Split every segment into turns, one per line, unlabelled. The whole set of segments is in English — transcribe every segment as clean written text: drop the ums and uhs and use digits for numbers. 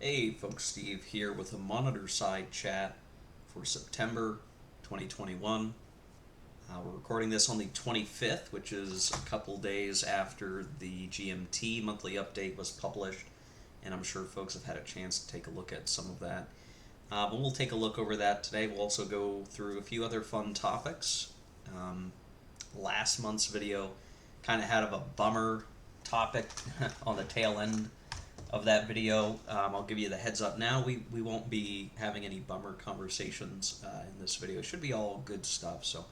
Hey folks, Steve here with a monitor side chat for September 2021. We're recording this on the 25th, which is a couple days after the GMT monthly update was published, and I'm sure folks have had a chance to take a look at some of that. But we'll take a look over that today. We'll also go through a few other fun topics. Last month's video kind of had a bummer topic on the tail end of that video. I'll give you the heads up now. We won't be having any bummer conversations in this video. It should be all good stuff. So,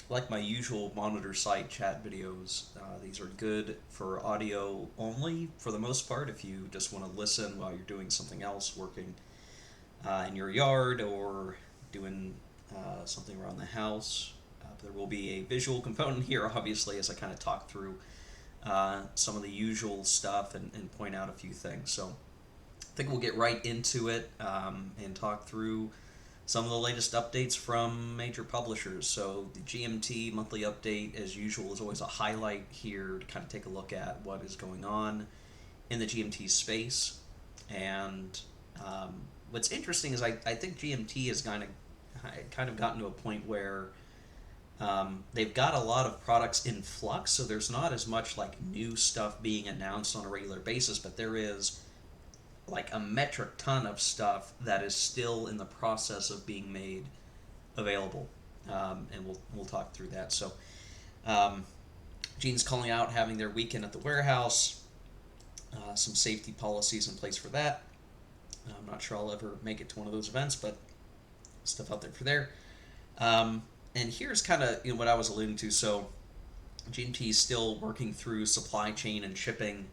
like my usual monitor side chat videos, these are good for audio only for the most part. If you just want to listen while you're doing something else, working in your yard or doing something around the house. There will be a visual component here, obviously, as I kind of talk through some of the usual stuff and point out a few things. So I think we'll get right into it and talk through some of the latest updates from major publishers. So the GMT monthly update, as usual, is always a highlight here to kind of take a look at what is going on in the GMT space. And what's interesting is I think GMT has kind of gotten to a point where they've got a lot of products in flux, so there's not as much like new stuff being announced on a regular basis, but there is like a metric ton of stuff that is still in the process of being made available, and we'll talk through that. So, Gene's calling out having their weekend at the warehouse, some safety policies in place for that. I'm not sure I'll ever make it to one of those events, but stuff out there for there. And here's kind of what I was alluding to. So GMT is still working through supply chain and shipping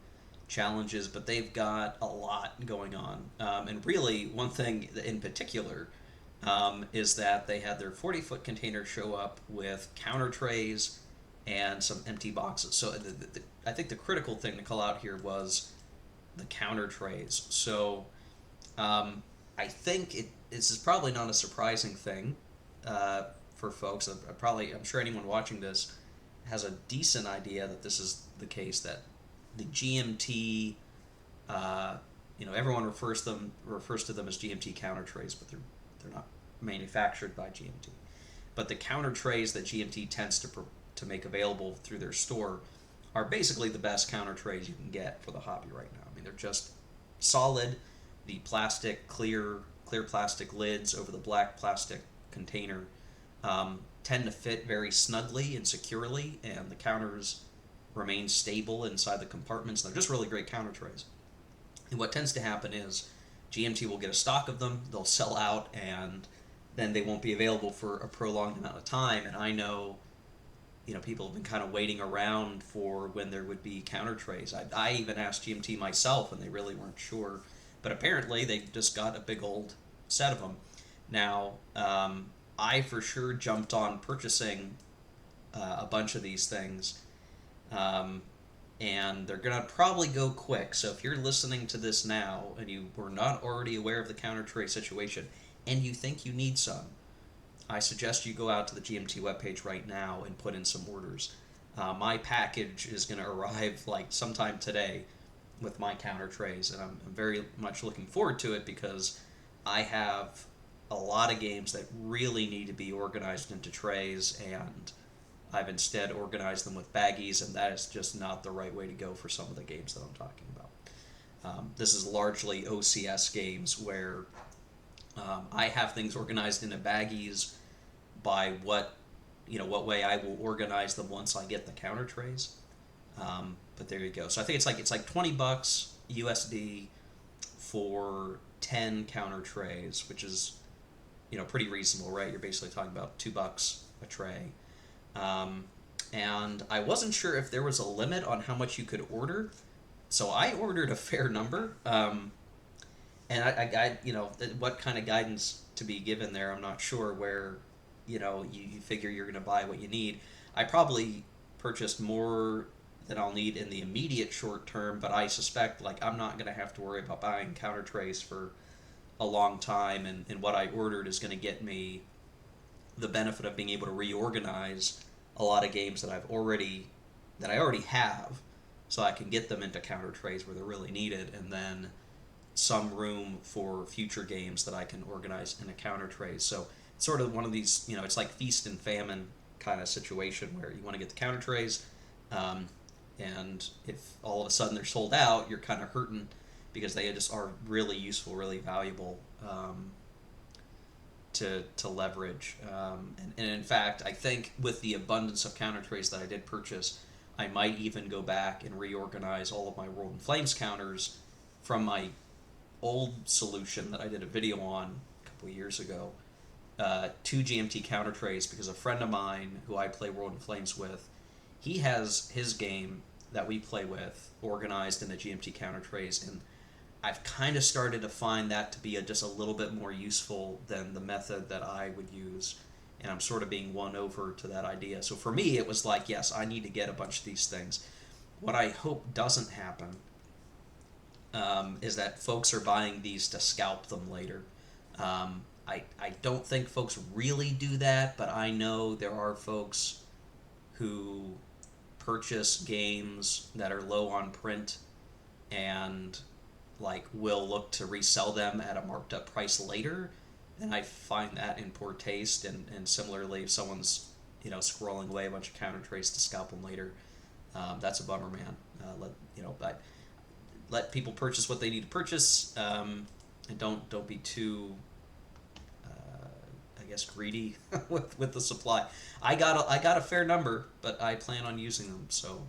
challenges, but they've got a lot going on. And really, one thing in particular is that they had their 40-foot container show up with counter trays and some empty boxes. So I think the critical thing to call out here was the counter trays. So I think this is probably not a surprising thing for folks. I'm sure anyone watching this has a decent idea that this is the case, that the GMT, everyone refers to them as GMT counter trays, but they're not manufactured by GMT. But the counter trays that GMT tends to make available through their store are basically the best counter trays you can get for the hobby right now. I mean, they're just solid. The plastic, clear plastic lids over the black plastic container tend to fit very snugly and securely, and the counters remain stable inside the compartments. They're just really great counter trays. And what tends to happen is GMT will get a stock of them, they'll sell out, and then they won't be available for a prolonged amount of time. And I know, people have been kind of waiting around for when there would be counter trays. I even asked GMT myself, and they really weren't sure. But apparently they just got a big old set of them. Now, I for sure jumped on purchasing a bunch of these things, and they're going to probably go quick. So if you're listening to this now and you were not already aware of the counter tray situation and you think you need some, I suggest you go out to the GMT webpage right now and put in some orders. My package is going to arrive like sometime today with my counter trays, and I'm very much looking forward to it because I have a lot of games that really need to be organized into trays, and I've instead organized them with baggies, and that is just not the right way to go for some of the games that I'm talking about. This is largely OCS games where I have things organized into baggies by what way I will organize them once I get the counter trays. But there you go. So I think it's like $20 USD for 10 counter trays, which is pretty reasonable, right? You're basically talking about $2 a tray. And I wasn't sure if there was a limit on how much you could order, so I ordered a fair number. And I what kind of guidance to be given there, I'm not sure. Where you figure you're going to buy what you need. I probably purchased more than I'll need in the immediate short term, but I suspect I'm not going to have to worry about buying counter trays for a long time, and what I ordered is going to get me the benefit of being able to reorganize a lot of games that I already have, so I can get them into counter trays where they're really needed, and then some room for future games that I can organize in a counter trade. So it's sort of one of these, it's like feast and famine kind of situation where you want to get the counter trays, um, and if all of a sudden they're sold out, you're kind of hurting because they just are really useful, really valuable, to leverage. And in fact, I think with the abundance of counter trays that I did purchase, I might even go back and reorganize all of my World in Flames counters from my old solution that I did a video on a couple of years ago, to GMT counter trays, because a friend of mine who I play World in Flames with, he has his game that we play with organized in the GMT counter trays, and I've kind of started to find that to be just a little bit more useful than the method that I would use, and I'm sort of being won over to that idea. So for me, it was like, yes, I need to get a bunch of these things. What I hope doesn't happen, is that folks are buying these to scalp them later. I don't think folks really do that, but I know there are folks who purchase games that are low on print and like will look to resell them at a marked up price later, and I find that in poor taste. And similarly, if someone's squirreling away a bunch of counter trays to scalp them later, that's a bummer, man. Let people purchase what they need to purchase, and don't be too, I guess, greedy with the supply. I got a fair number, but I plan on using them. So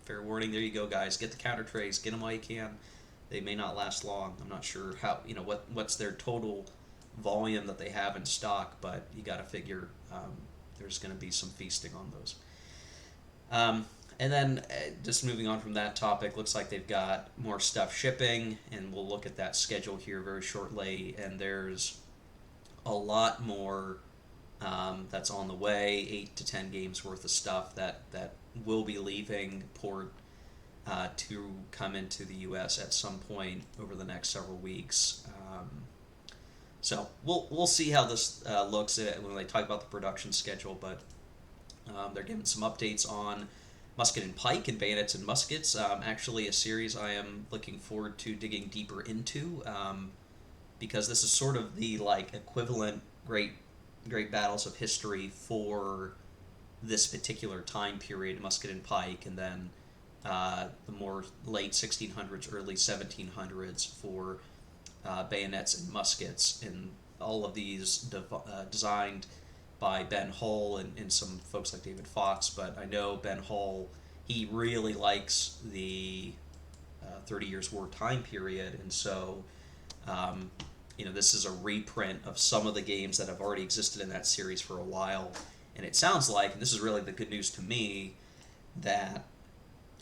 fair warning. There you go, guys. Get the counter trays. Get them while you can. They may not last long. I'm not sure how what's their total volume that they have in stock, but you got to figure there's going to be some feasting on those. And then just moving on from that topic, looks like they've got more stuff shipping, and we'll look at that schedule here very shortly. And there's a lot more that's on the way, 8 to 10 games worth of stuff that will be leaving port to come into the U.S. at some point over the next several weeks. So we'll see how this looks when they talk about the production schedule, but they're giving some updates on Musket and Pike and Bayonets and Muskets. Actually, a series I am looking forward to digging deeper into, because this is sort of the equivalent great battles of history for this particular time period, Musket and Pike, and then the more late 1600s, early 1700s for bayonets and muskets, and all of these designed by Ben Hull and some folks like David Fox. But I know Ben Hull, he really likes the 30 Years' War time period, and so this is a reprint of some of the games that have already existed in that series for a while. And it sounds like, and this is really the good news to me, that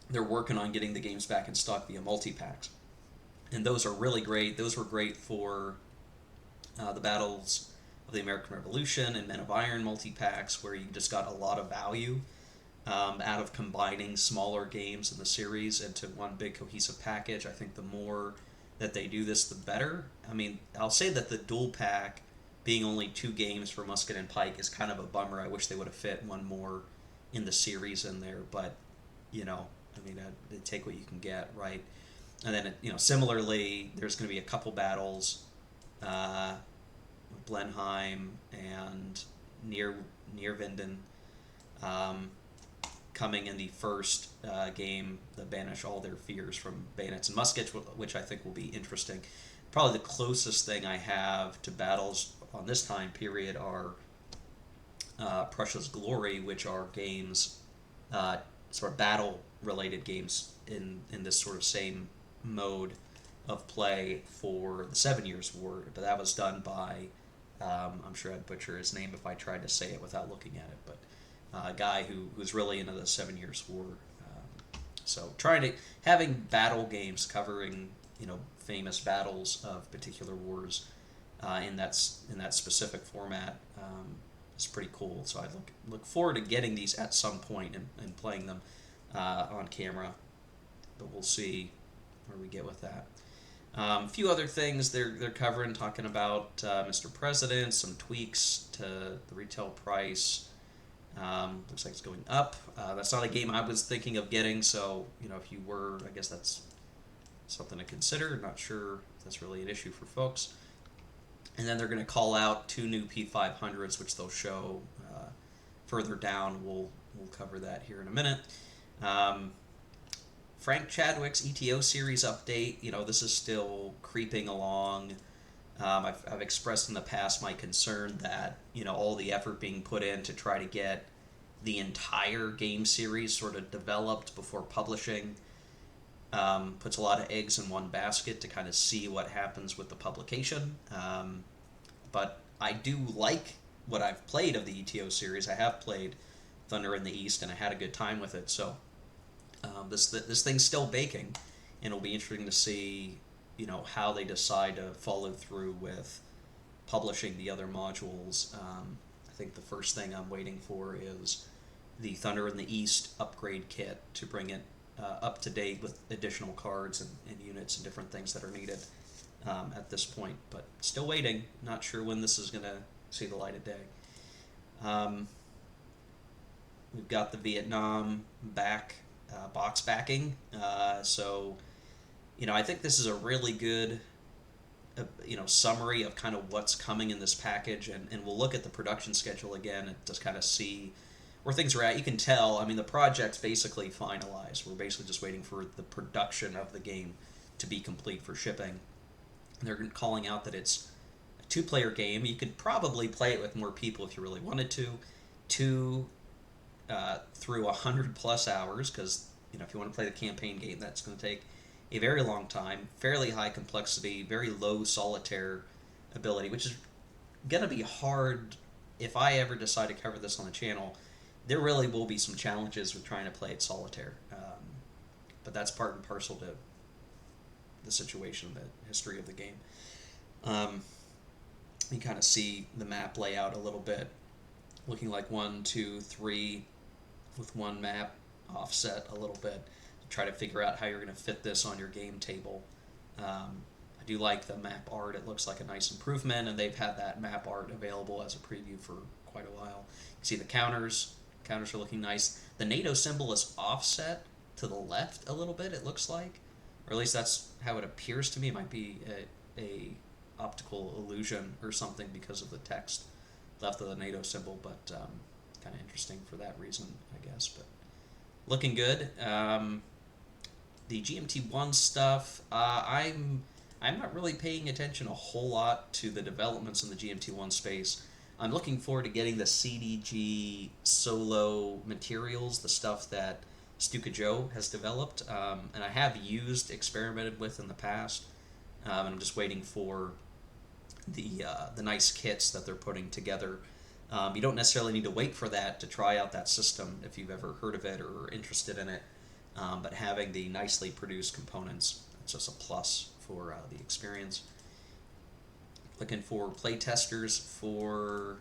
they're working on getting the games back in stock via multi-packs. And those are really great. Those were great for the battles of the American Revolution and Men of Iron multi-packs, where you just got a lot of value out of combining smaller games in the series into one big cohesive package. I think the more that they do this, the better. I mean, I'll say that the dual pack being only 2 games for Musket and Pike is kind of a bummer. I wish they would have fit one more in the series in there, but they take what you can get, right? And then similarly, there's going to be a couple battles, Blenheim and near Vinden, coming in the first game that banish all their fears from bayonets and muskets, which I think will be interesting. Probably the closest thing I have to battles on this time period are Prussia's Glory, which are games, sort of battle-related games in this sort of same mode of play for the 7 Years' War. But that was done by, I'm sure I'd butcher his name if I tried to say it without looking at it, but a guy who's really into the 7 Years' War. So having battle games covering famous battles of particular wars in that specific format is pretty cool. So I look forward to getting these at some point and playing them on camera, but we'll see where we get with that. A few other things they're covering, talking about Mr. President, some tweaks to the retail price. Looks like it's going up. That's not a game I was thinking of getting, so if you were, I guess that's something to consider. Not sure if that's really an issue for folks. And then they're going to call out 2 new P500s, which they'll show further down. We'll cover that here in a minute. Frank Chadwick's ETO series update. This is still creeping along. I've expressed in the past my concern that all the effort being put in to try to get the entire game series sort of developed before publishing puts a lot of eggs in one basket to kind of see what happens with the publication. But I do like what I've played of the ETO series. I have played Thunder in the East, and I had a good time with it. So this thing's still baking, and it'll be interesting to see how they decide to follow through with publishing the other modules. I think the first thing I'm waiting for is the Thunder in the East upgrade kit to bring it up to date with additional cards and units and different things that are needed at this point. But still waiting. Not sure when this is going to see the light of day. We've got the Vietnam box backing. So I think this is a really good summary of kind of what's coming in this package, and we'll look at the production schedule again and just kind of see where things are at. You can tell, the project's basically finalized. We're basically just waiting for the production of the game to be complete for shipping. And they're calling out that it's a 2-player game. You could probably play it with more people if you really wanted to. 2 through 100+ hours, because if you want to play the campaign game, that's going to take a very long time, fairly high complexity, very low solitaire ability, which is going to be hard if I ever decide to cover this on the channel. There really will be some challenges with trying to play it solitaire, but that's part and parcel to the situation, the history of the game. You kind of see the map layout a little bit, looking like 1, 2, 3, with one map offset a little bit. Try to figure out how you're going to fit this on your game table. I do like the map art. It looks like a nice improvement, and they've had that map art available as a preview for quite a while. You can see the counters. Counters are looking nice. The NATO symbol is offset to the left a little bit, it looks like. Or at least that's how it appears to me. It might be a optical illusion or something because of the text left of the NATO symbol, but kind of interesting for that reason, I guess. But looking good. The GMT1 stuff, I'm not really paying attention a whole lot to the developments in the GMT1 space. I'm looking forward to getting the CDG solo materials, the stuff that Stuka Joe has developed, and I have experimented with in the past, and I'm just waiting for the nice kits that they're putting together. You don't necessarily need to wait for that to try out that system if you've ever heard of it or are interested in it. But having the nicely produced components, it's just a plus for the experience. Looking for playtesters for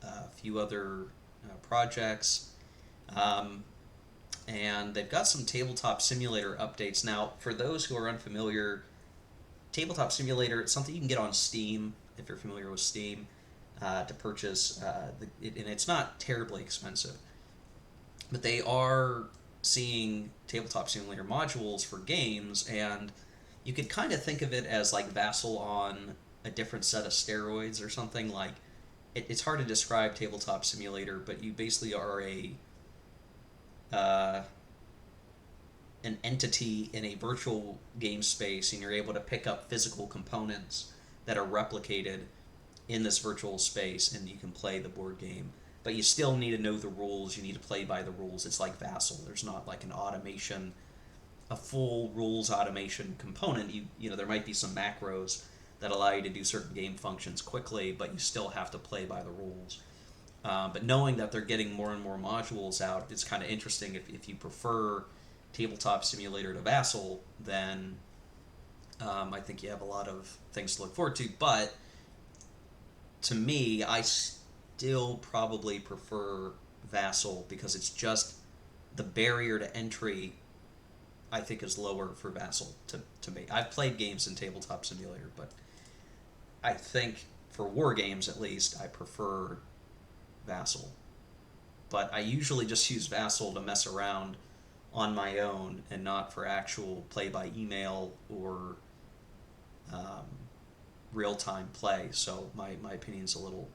a few other projects. And they've got some Tabletop Simulator updates. Now, for those who are unfamiliar, Tabletop Simulator, it's something you can get on Steam, if you're familiar with Steam, to purchase. And it's not terribly expensive. But they are seeing Tabletop Simulator modules for games, and you could kind of think of it as like Vassal on a different set of steroids or something. Like it's hard to describe Tabletop Simulator, but you basically are an entity in a virtual game space, and you're able to pick up physical components that are replicated in this virtual space, and you can play the board game. But you still need to know the rules. You need to play by the rules. It's like Vassal. There's not like an automation, a full rules automation component. You know, there might be some macros that allow you to do certain game functions quickly, but you still have to play by the rules. But knowing that they're getting more and more modules out, it's kind of interesting. If you prefer Tabletop Simulator to Vassal, then I think you have a lot of things to look forward to. But to me, I still probably prefer Vassal because it's just the barrier to entry, I think, is lower for Vassal to me. I've played games in Tabletop Simulator, but I think for war games at least, I prefer Vassal. But I usually just use Vassal to mess around on my own and not for actual play by email or um, real time play. So my opinion's a little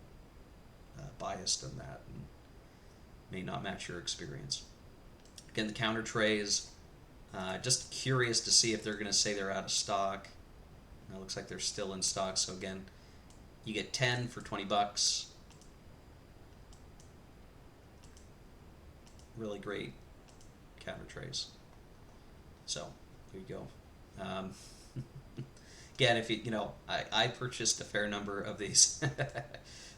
biased in that and may not match your experience. Again, the counter trays, just curious to see if they're going to say they're out of stock. It looks like they're still in stock. So again, you get 10 for $20. Really great counter trays. So there you go. Again, if I purchased a fair number of these,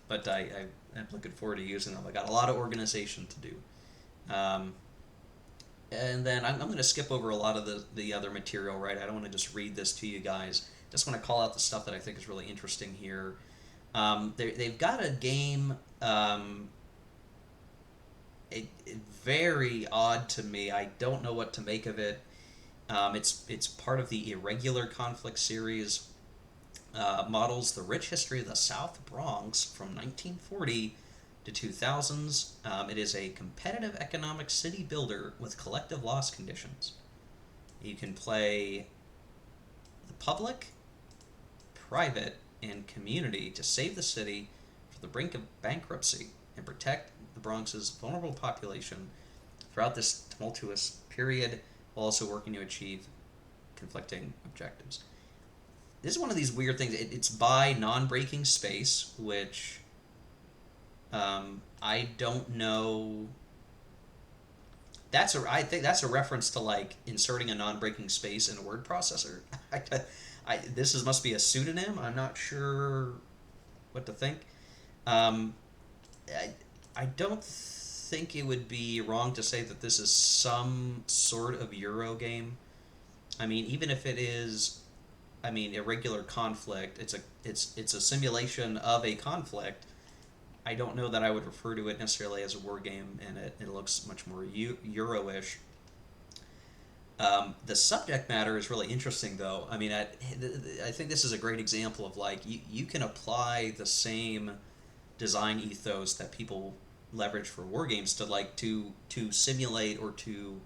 but I'm looking forward to using them. I got a lot of organization to do. And then I'm going to skip over a lot of the other material, right? I don't want to just read this to you guys. Just want to call out the stuff that I think is really interesting here. They've got a game, very odd to me. I don't know what to make of it. It's part of the Irregular Conflict series. Models the rich history of the South Bronx from 1940 to 2000s. It is a competitive economic city builder with collective loss conditions. You can play the public, private, and community to save the city from the brink of bankruptcy and protect the Bronx's vulnerable population throughout this tumultuous period, while also working to achieve conflicting objectives. This is one of these weird things. It's by non-breaking space, which I don't know. I think that's a reference to like inserting a non-breaking space in a word processor. This must be a pseudonym. I'm not sure what to think. I don't think it would be wrong to say that this is some sort of Euro game. I mean, even if it is, Irregular Conflict, it's a simulation of a conflict. I don't know that I would refer to it necessarily as a war game, and it looks much more Euro-ish. The subject matter is really interesting, though. I mean, I think this is a great example of like you can apply the same design ethos that people leverage for war games to simulate or to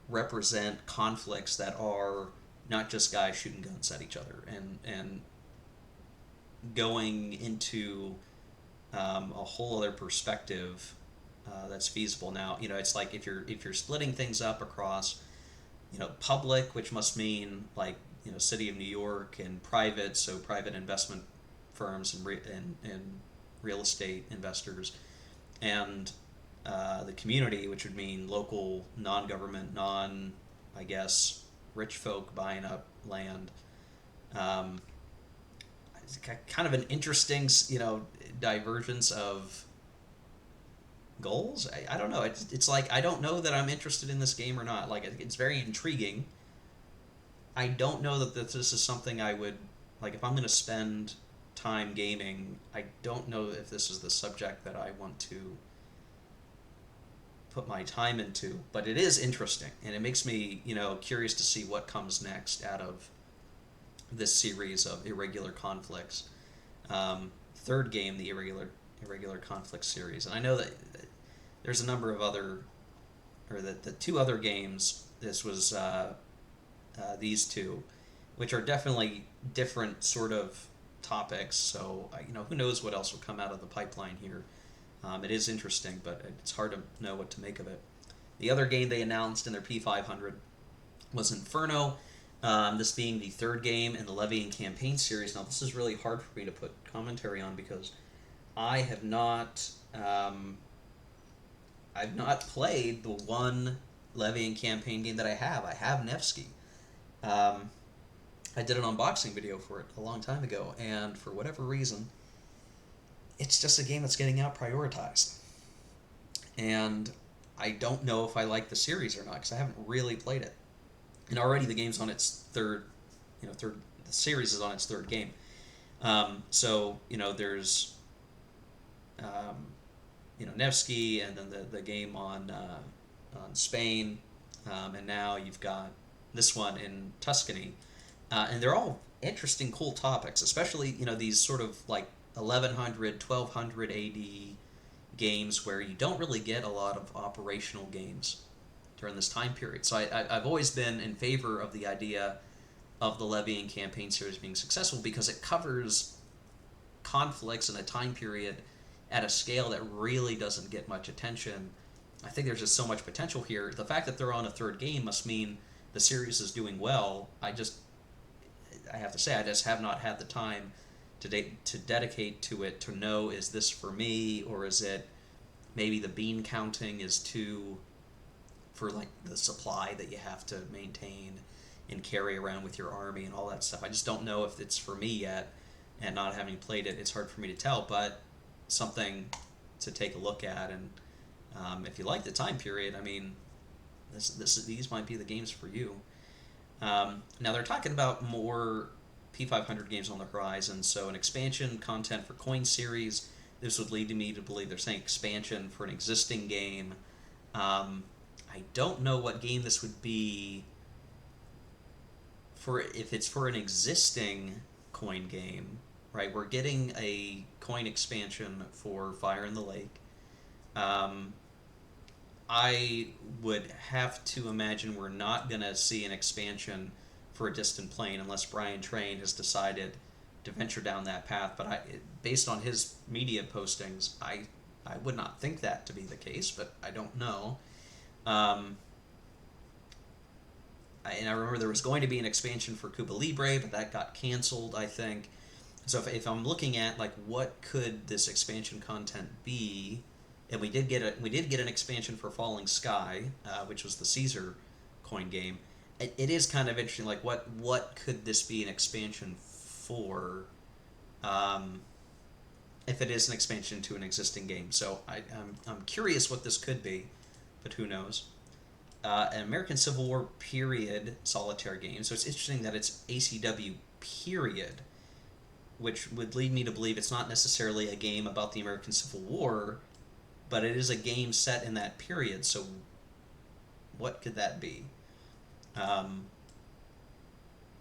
represent conflicts that are not just guys shooting guns at each other and going into a whole other perspective that's feasible. Now, it's like if you're splitting things up across public, which must mean like city of New York, and private, so private investment firms and real estate investors, and the community, which would mean local non-government, I guess, rich folk buying up land. It's kind of an interesting, divergence of goals. I don't know. It's like I don't know that I'm interested in this game or not. Like it's very intriguing. I don't know that this is something I would like if I'm going to spend time gaming. I don't know if this is the subject that I want to put my time into, but it is interesting, and it makes me, curious to see what comes next out of this series of Irregular Conflicts. Third game, the Irregular Conflict series, and I know that there's a number of other, or the two other games. This was these two, which are definitely different sort of topics. So who knows what else will come out of the pipeline here. It is interesting, but it's hard to know what to make of it. The other game they announced in their P500 was Inferno, this being the third game in the Levy and Campaign series. Now, this is really hard for me to put commentary on because I have not I've not played the one Levy and Campaign game that I have. I have Nevsky. I did an unboxing video for it a long time ago, and for whatever reason, it's just a game that's getting out prioritized. And I don't know if I like the series or not, because I haven't really played it. And already the game's on its third, the series is on its third game. So, there's, Nevsky, and then the game on Spain, and now you've got this one in Tuscany. And they're all interesting, cool topics, especially, these sort of like 1100, 1200 AD games where you don't really get a lot of operational games during this time period. So I've always been in favor of the idea of the Levy and Campaign series being successful because it covers conflicts in a time period at a scale that really doesn't get much attention. I think there's just so much potential here. The fact that they're on a third game must mean the series is doing well. I have to say, I just have not had the time to dedicate to it to know, is this for me, or is it maybe the bean counting is too, for like the supply that you have to maintain and carry around with your army and all that stuff. I just don't know if it's for me yet, and not having played it, it's hard for me to tell, but something to take a look at. And if you like the time period, I mean, these might be the games for you. Now they're talking about more P500 games on the horizon, so an expansion content for coin series. This would lead me to believe they're saying expansion for an existing game. I don't know what game this would be for, if it's for an existing coin game, right? We're getting a coin expansion for Fire in the Lake. I would have to imagine we're not going to see an expansion for A Distant Plain unless Brian Train has decided to venture down that path. But based on his media postings, I would not think that to be the case, but I don't know. And I remember there was going to be an expansion for Cuba Libre, but that got canceled, I think. So if I'm looking at like what could this expansion content be, and we did get an expansion for Falling Sky, which was the Caesar coin game. It is kind of interesting. Like what could this be an expansion for? If it is an expansion to an existing game, so I'm curious what this could be, but who knows? An American Civil War period solitaire game. So it's interesting that it's ACW period, which would lead me to believe it's not necessarily a game about the American Civil War, but it is a game set in that period. So what could that be?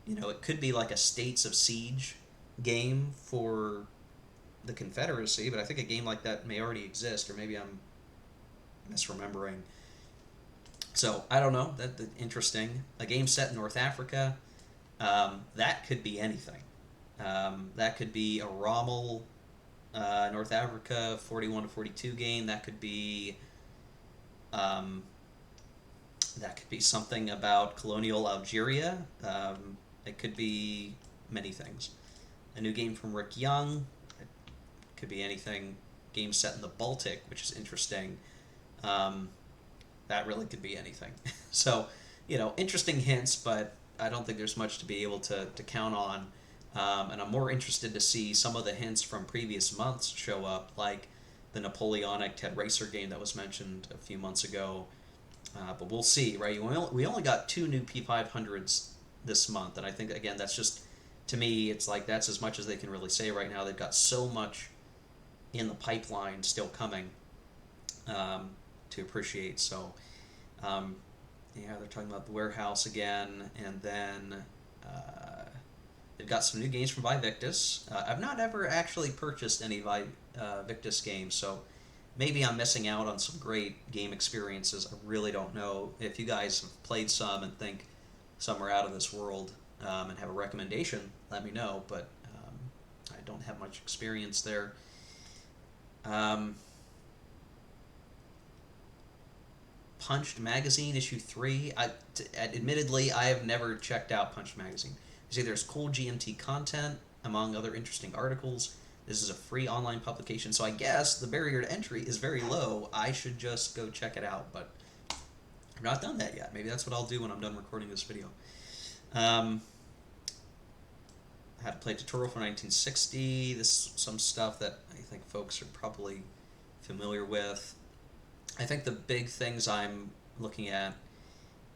It could be like a States of Siege game for the Confederacy, but I think a game like that may already exist, or maybe I'm misremembering. So I don't know. That's interesting. A game set in North Africa. That could be anything. That could be a Rommel, North Africa 41 to 42 game. That could be something about colonial Algeria. It could be many things. A new game from Rick Young. It could be anything. Game set in the Baltic, which is interesting. That really could be anything. So, interesting hints, but I don't think there's much to be able to count on. And I'm more interested to see some of the hints from previous months show up, like the Napoleonic Ted Racer game that was mentioned a few months ago. But we'll see, right? We only got 2 new P500s this month, and I think, again, that's just, to me, it's like that's as much as they can really say right now. They've got so much in the pipeline still coming to appreciate. So, they're talking about the Warehouse again, and then they've got some new games from Victus. I've not ever actually purchased any Victus games, so maybe I'm missing out on some great game experiences. I really don't know. If you guys have played some and think some are out of this world and have a recommendation, let me know, but I don't have much experience there. Punched Magazine issue 3. Admittedly, I have never checked out Punched Magazine. You see, there's cool GMT content among other interesting articles. This is a free online publication, so I guess the barrier to entry is very low. I should just go check it out, but I've not done that yet. Maybe that's what I'll do when I'm done recording this video. How to play tutorial for 1960. This is some stuff that I think folks are probably familiar with. I think the big things I'm looking at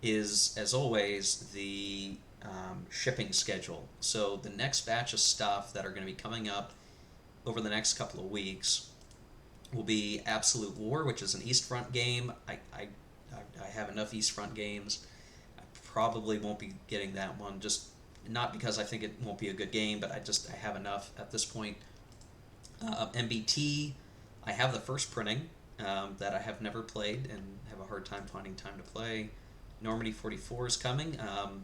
is, as always, the shipping schedule. So the next batch of stuff that are going to be coming up over the next couple of weeks will be Absolute War, which is an East Front game. I have enough East Front games. I probably won't be getting that one, just not because I think it won't be a good game, but I have enough at this point. MBT, I have the first printing. that I have never played and have a hard time finding time to play. Normandy 44 is coming.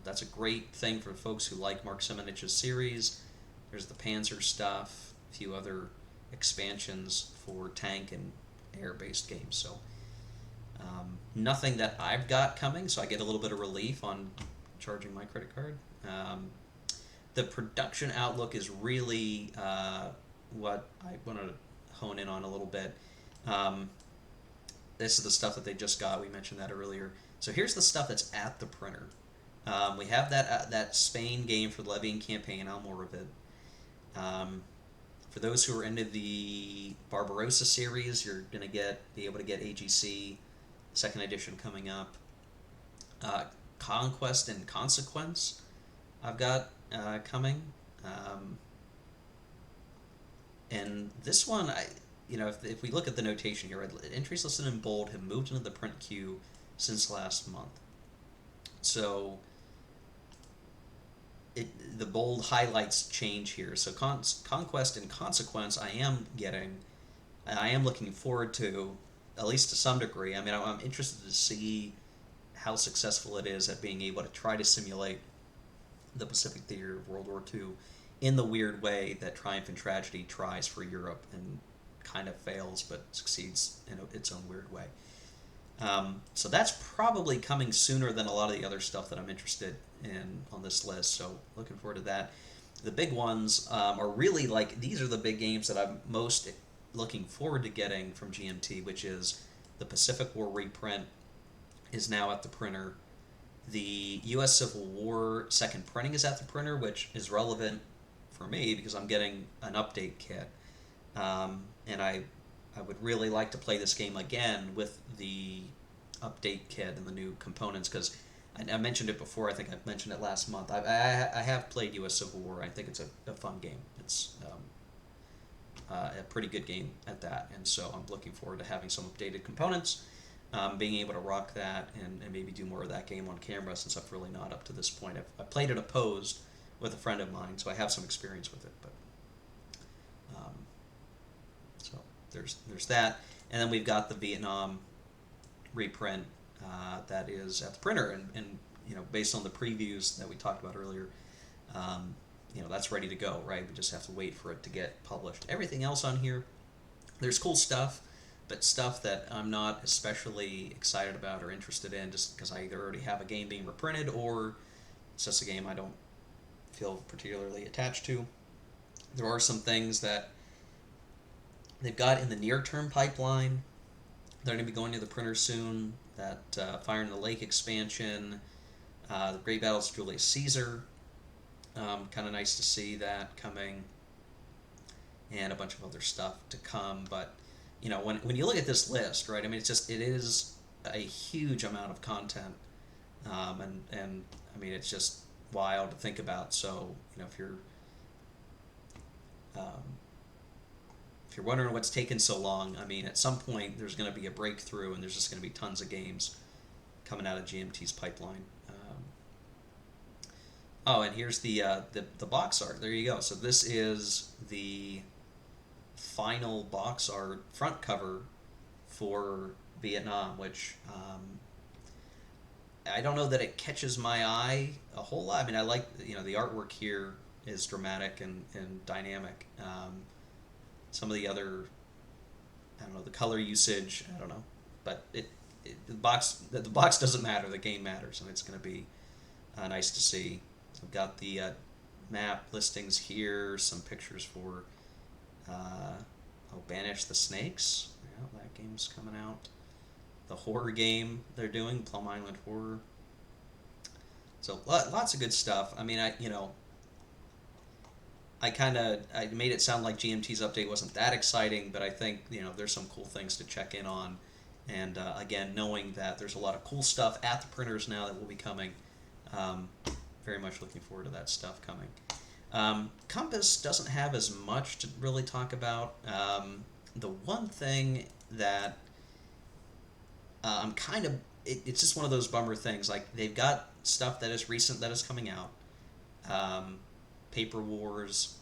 That's a great thing for folks who like Mark Simonich's series. There's the Panzer stuff, a few other expansions for tank and air-based games. So nothing that I've got coming, so I get a little bit of relief on charging my credit card. The production outlook is really what I want to hone in on a little bit. This is the stuff that they just got. We mentioned that earlier. So here's the stuff that's at the printer. We have that Spain game for the Levian campaign. I'll more of it. For those who are into the Barbarossa series, you're gonna be able to get AGC 2nd edition coming up. Conquest and Consequence I've got coming. And this one, if we look at the notation here, entries listed in bold have moved into the print queue since last month. So the bold highlights change here. So Conquest and Consequence I am getting, and I am looking forward to, at least to some degree. I mean, I'm interested to see how successful it is at being able to try to simulate the Pacific theater of World War II in the weird way that Triumph and Tragedy tries for Europe and kind of fails but succeeds in its own weird way. So that's probably coming sooner than a lot of the other stuff that I'm interested in on this list, so looking forward to that. The big ones are really these are the big games that I'm most looking forward to getting from GMT, which is the Pacific War reprint is now at the printer. The U.S. Civil War second printing is at the printer, which is relevant for me because I'm getting an update kit. And I would really like to play this game again with the update kit and the new components, because I mentioned it before. I think I mentioned it last month. I have played U.S. Civil War. I think it's a fun game. It's a pretty good game at that, and so I'm looking forward to having some updated components, being able to rock that, and maybe do more of that game on camera, since I've really not up to this point. I've played it opposed with a friend of mine, so I have some experience with it. But so there's that, and then we've got the Vietnam reprint that is at the printer, and based on the previews that we talked about earlier, that's ready to go, right? We just have to wait for it to get published. Everything else on here, there's cool stuff, but stuff that I'm not especially excited about or interested in, just because I either already have a game being reprinted or it's just a game I don't feel particularly attached to. There are some things that they've got in the near-term pipeline. They're going to be going to the printer soon. That Fire in the Lake expansion, the Great Battles of Julius Caesar. Kind of nice to see that coming, and a bunch of other stuff to come. But when you look at this list, right? I mean, it is a huge amount of content, and I mean, it's just wild to think about. So if you're wondering what's taken so long, I mean, at some point there's going to be a breakthrough, and there's just going to be tons of games coming out of GMT's pipeline. And here's the box art. There you go. So this is the final box art front cover for Vietnam, which I don't know that it catches my eye a whole lot. I mean, I like the artwork here is dramatic and dynamic. Some of the other, I don't know, the color usage, I don't know, but the box doesn't matter. The game matters, and it's going to be nice to see. I've got the map listings here, some pictures for Banish the Snakes. Yeah, that game's coming out. The horror game they're doing, Plum Island Horror. So lots of good stuff. I mean, I made it sound like GMT's update wasn't that exciting, but I think there's some cool things to check in on. And again, knowing that there's a lot of cool stuff at the printers now that will be coming, very much looking forward to that stuff coming. Compass doesn't have as much to really talk about. The one thing that I'm it's just one of those bummer things. Like, they've got stuff that is recent that is coming out. Paper Wars,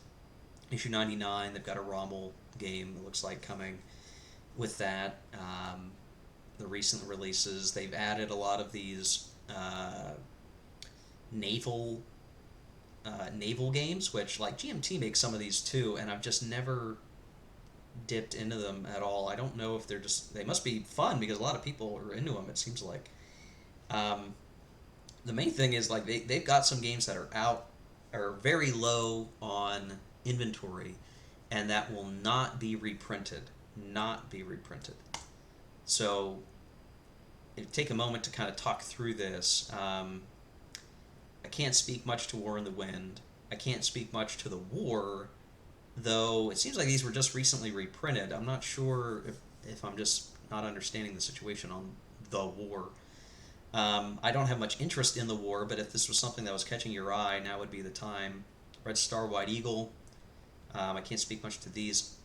issue 99, they've got a Rommel game, it looks like, coming. with that. The recent releases, they've added a lot of these naval naval games, which like GMT makes some of these too, and I've just never dipped into them at all. I don't know if they must be fun because a lot of people are into them. It seems like. Um, the main thing is like they've got some games that are very low on inventory, and that will not be reprinted. Not be reprinted. So, take a moment to kind of talk through this. I can't speak much to War in the Wind. I can't speak much to the War, though it seems like these were just recently reprinted. I'm not sure if I'm just not understanding the situation on the War. I don't have much interest in the War, but if this was something that was catching your eye, now would be the time. Red Star, White Eagle. I can't speak much to these.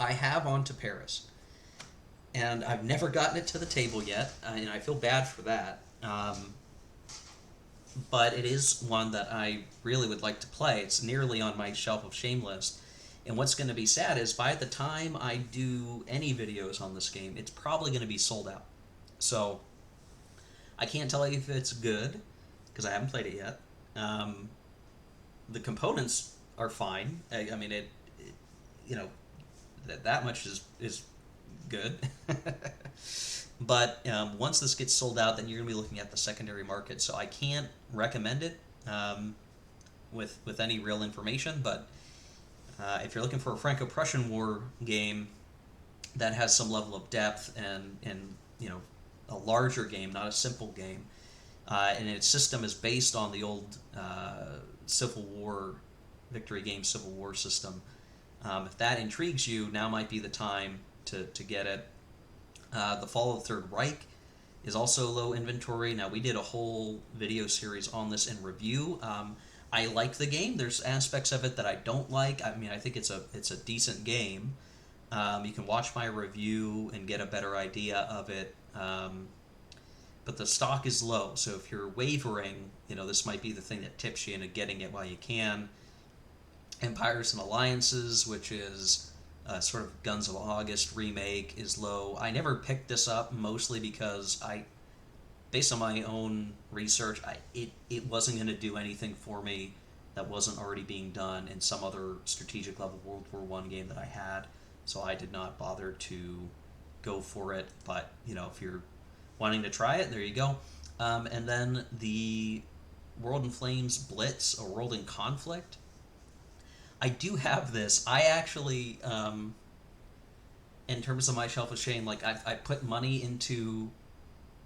I have On to Paris, and I've never gotten it to the table yet, and I feel bad for that. But it is one that I really would like to play. It's nearly on my shelf of shame list. And what's going to be sad is by the time I do any videos on this game, it's probably going to be sold out. So I can't tell you if it's good because I haven't played it yet. The components are fine. I mean, it you know, that much is good. But once this gets sold out, then you're going to be looking at the secondary market. So I can't recommend it with any real information. But if you're looking for a Franco-Prussian War game that has some level of depth and a larger game, not a simple game, and its system is based on the old Civil War victory game Civil War system, if that intrigues you, now might be the time to get it. The Fall of the Third Reich is also low inventory. Now, we did a whole video series on this in review. I like the game. There's aspects of it that I don't like. I mean, I think it's a decent game. You can watch my review and get a better idea of it. But the stock is low, so if you're wavering, this might be the thing that tips you into getting it while you can. Empires and Alliances, which is sort of Guns of August remake, is low. I never picked this up, mostly because based on my own research, it wasn't going to do anything for me that wasn't already being done in some other strategic level World War I game that I had, so I did not bother to go for it. But, if you're wanting to try it, there you go. And then the World in Flames Blitz, A World in Conflict. I do have this. I actually, in terms of my shelf of shame, like I put money into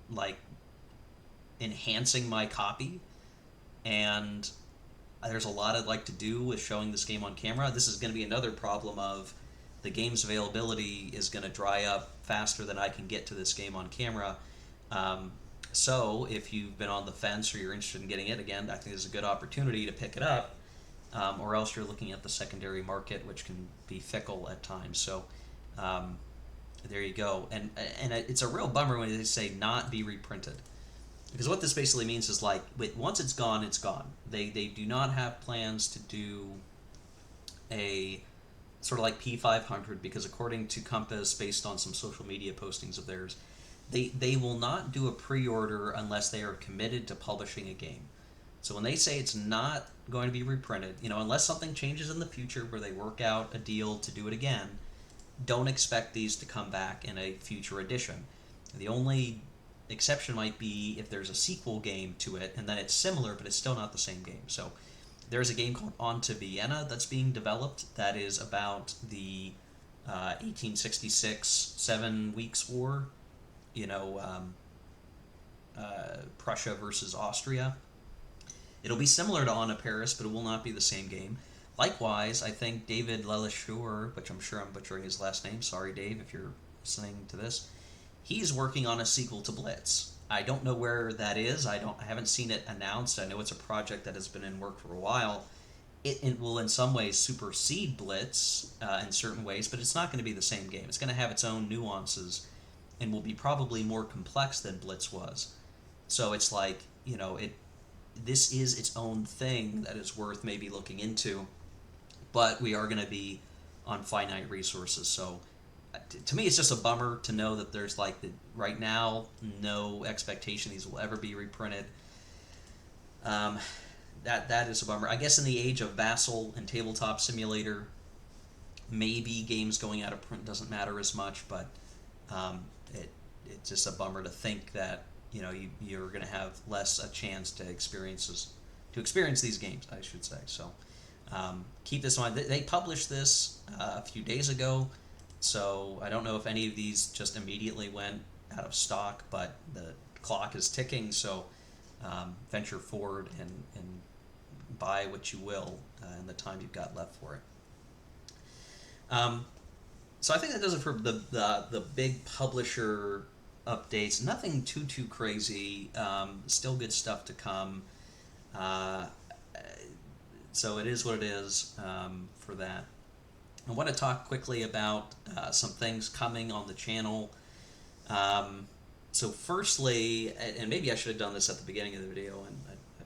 like enhancing my copy, and there's a lot I'd like to do with showing this game on camera. This is going to be another problem of the game's availability is going to dry up faster than I can get to this game on camera. So if you've been on the fence or you're interested in getting it again, I think there's a good opportunity to pick it up. Or else you're looking at the secondary market, which can be fickle at times. So there you go. And it's a real bummer when they say not be reprinted, because what this basically means is like once it's gone, it's gone. They do not have plans to do a sort of like P500, because according to Compass, based on some social media postings of theirs, they will not do a pre-order unless they are committed to publishing a game. So when they say it's not going to be reprinted, unless something changes in the future where they work out a deal to do it again, don't expect these to come back in a future edition. The only exception might be if there's a sequel game to it, and then it's similar, but it's still not the same game. So there's a game called On to Vienna that's being developed that is about the 1866 7 Weeks War, Prussia versus Austria. It'll be similar to On to Paris, but it will not be the same game. Likewise, I think David Lelacheur, which I'm sure I'm butchering his last name, sorry Dave if you're listening to this, he's working on a sequel to Blitz. I don't know where that is. I haven't seen it announced. I know it's a project that has been in work for a while. It will in some ways supersede Blitz in certain ways, but it's not going to be the same game. It's going to have its own nuances and will be probably more complex than Blitz was. So it's like, this is its own thing that is worth maybe looking into, but we are going to be on finite resources. So to me, it's just a bummer to know that there's like right now no expectation these will ever be reprinted. Um, that is a bummer. I guess in the age of Vassal and Tabletop Simulator, maybe games going out of print doesn't matter as much, but um, it's just a bummer to think that you're going to have less a chance to experience these games, I should say. So keep this in mind. They published this a few days ago, so I don't know if any of these just immediately went out of stock, but the clock is ticking, so venture forward and buy what you will in the time you've got left for it. So I think that does it for the big publisher updates. Nothing too crazy. Still good stuff to come. So it is what it is for that. I want to talk quickly about some things coming on the channel. So firstly, and maybe I should have done this at the beginning of the video, and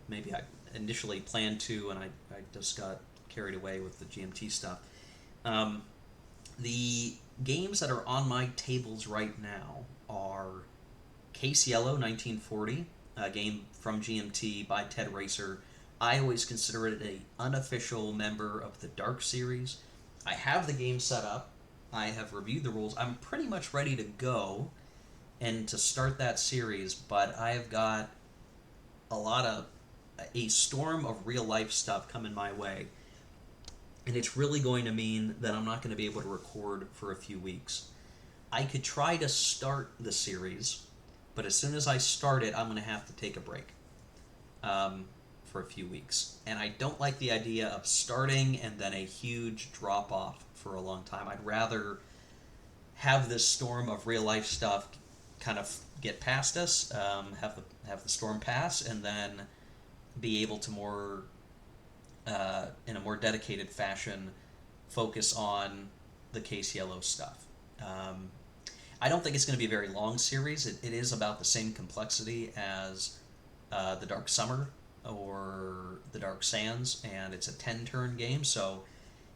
maybe I initially planned to, and I just got carried away with the GMT stuff. The games that are on my tables right now are Case Yellow 1940, a game from GMT by Ted Racer. I always consider it an unofficial member of the Dark series. I have the game set up. I have reviewed the rules. I'm pretty much ready to go and to start that series, but I have got a storm of real life stuff coming my way. And it's really going to mean that I'm not going to be able to record for a few weeks. I could try to start the series, but as soon as I start it, I'm going to have to take a break for a few weeks. And I don't like the idea of starting and then a huge drop-off for a long time. I'd rather have this storm of real-life stuff kind of get past us, have the storm pass, and then be able to in a more dedicated fashion, focus on the Case Yellow stuff. I don't think it's going to be a very long series. It is about the same complexity as the Dark Summer or the Dark Sands, and it's a 10-turn game, so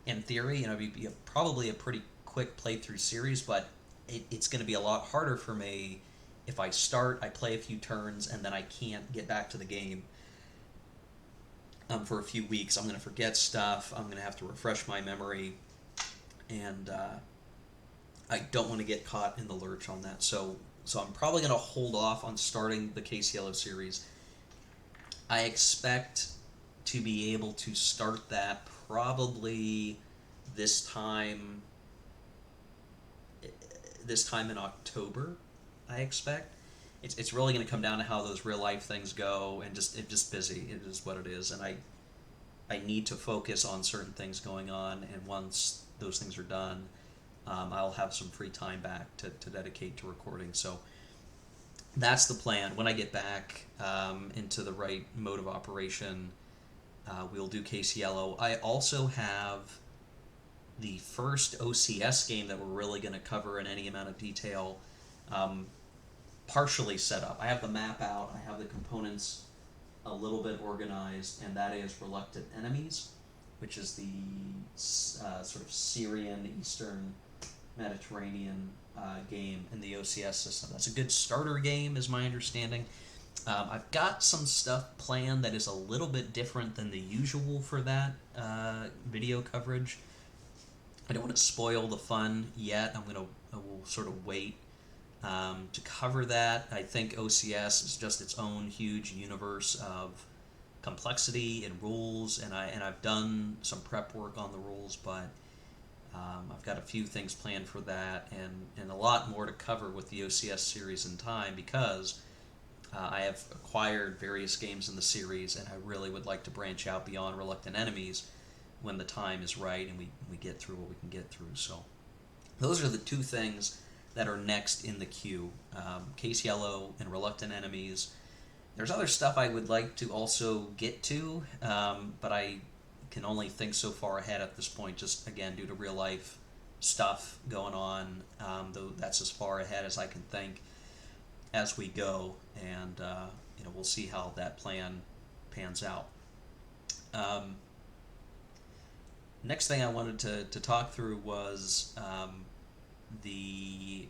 in theory, it'd be probably a pretty quick playthrough series, but it's going to be a lot harder for me if I start, I play a few turns, and then I can't get back to the game for a few weeks. I'm going to forget stuff. I'm going to have to refresh my memory, and I don't want to get caught in the lurch on that. So I'm probably going to hold off on starting the Case Yellow series. I expect to be able to start that probably this time in October, I expect. It's really going to come down to how those real life things go, and it's just busy. It is what it is, and I need to focus on certain things going on, and once those things are done, I'll have some free time back to dedicate to recording. So that's the plan. When I get back into the right mode of operation, we'll do Case Yellow. I also have the first OCS game that we're really going to cover in any amount of detail partially set up. I have the map out, I have the components a little bit organized, and that is Reluctant Enemies, which is the sort of Syrian, Eastern Mediterranean game in the OCS system. That's a good starter game, is my understanding. I've got some stuff planned that is a little bit different than the usual for that video coverage. I don't want to spoil the fun yet. I will sort of wait to cover that. I think OCS is just its own huge universe of complexity and rules, and I've done some prep work on the rules, but I've got a few things planned for that, and a lot more to cover with the OCS series in time, because I have acquired various games in the series, and I really would like to branch out beyond Reluctant Enemies when the time is right and we get through what we can get through. So those are the two things that are next in the queue, Case Yellow and Reluctant Enemies. There's other stuff I would like to also get to, but I can only think so far ahead at this point, just again due to real life stuff going on, though that's as far ahead as I can think as we go, and we'll see how that plan pans out. Next thing I wanted to talk through was the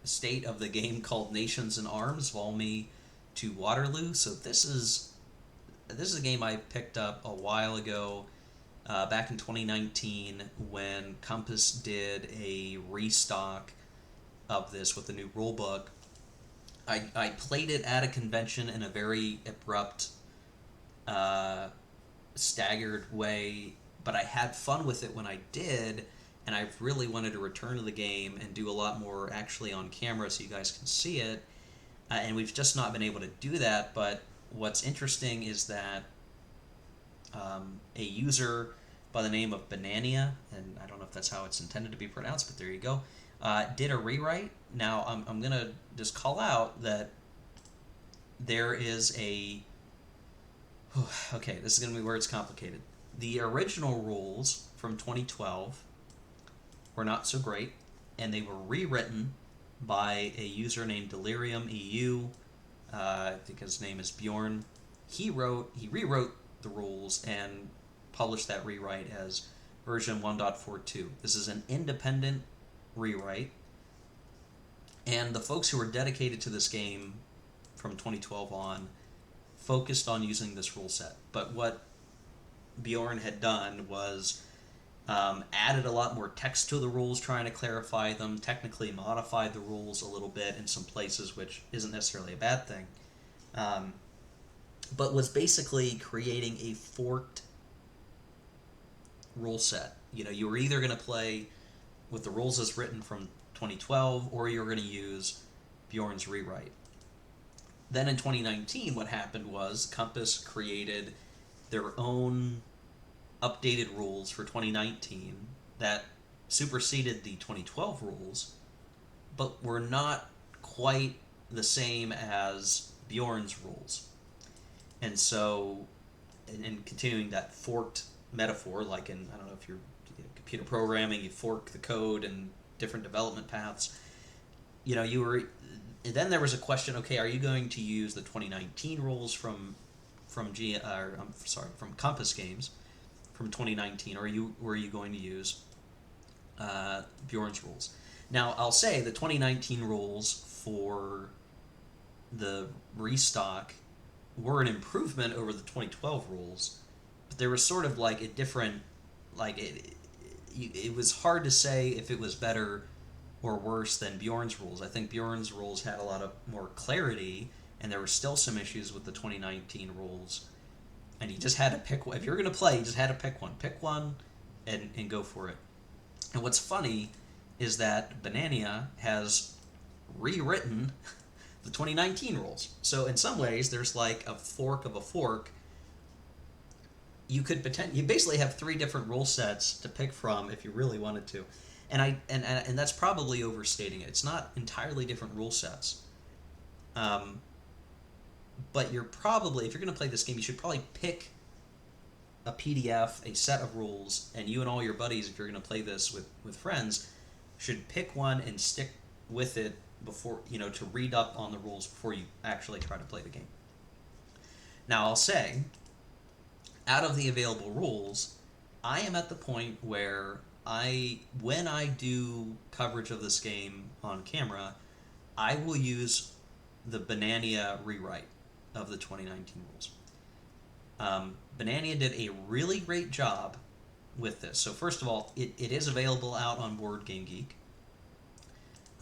state of the game called Nations in Arms, Valmy to Waterloo. So this is a game I picked up a while ago, back in 2019, when Compass did a restock of this with the new rulebook. I played it at a convention in a very abrupt, staggered way, but I had fun with it when I did, and I really wanted to return to the game and do a lot more actually on camera so you guys can see it. And we've just not been able to do that, but what's interesting is that a user by the name of Banania, and I don't know if that's how it's intended to be pronounced, but there you go, did a rewrite. Now, I'm going to just call out that there is a... Okay, this is going to be where it's complicated. The original rules from 2012 were not so great, and they were rewritten by a user named Delirium EU. I think his name is Bjorn. He rewrote the rules and published that rewrite as version 1.42. This is an independent rewrite, and the folks who were dedicated to this game from 2012 on focused on using this rule set. But what Bjorn had done was added a lot more text to the rules, trying to clarify them, technically modified the rules a little bit in some places, which isn't necessarily a bad thing, but was basically creating a forked rule set. You know, you were either going to play with the rules as written from 2012, or you were going to use Bjorn's rewrite. Then in 2019, what happened was Compass created their own updated rules for 2019 that superseded the 2012 rules, but were not quite the same as Bjorn's rules. And so, in continuing that forked metaphor, like in, I don't know if you're computer programming, you fork the code and different development paths. You know, then there was a question, okay, are you going to use the 2019 rules from Compass Games from 2019, or were you going to use Bjorn's rules? Now, I'll say the 2019 rules for the restock were an improvement over the 2012 rules, but there was sort of like a different, like it was hard to say if it was better or worse than Bjorn's rules. I think Bjorn's rules had a lot of more clarity, and there were still some issues with the 2019 rules. And you just had to pick one. If you're going to play, you just had to pick one. Pick one and go for it. And what's funny is that Banania has rewritten the 2019 rules. So in some ways, there's like a fork of a fork. You basically have 3 different rule sets to pick from if you really wanted to. And that's probably overstating it. It's not entirely different rule sets. But you're probably, if you're going to play this game, you should probably pick a PDF, a set of rules, and you and all your buddies, if you're going to play this with friends, should pick one and stick with it before, to read up on the rules before you actually try to play the game. Now, I'll say, out of the available rules, I am at the point where when I do coverage of this game on camera, I will use the Banania rewrite of the 2019 rules. Banania did a really great job with this. So first of all, it is available out on Board Game Geek.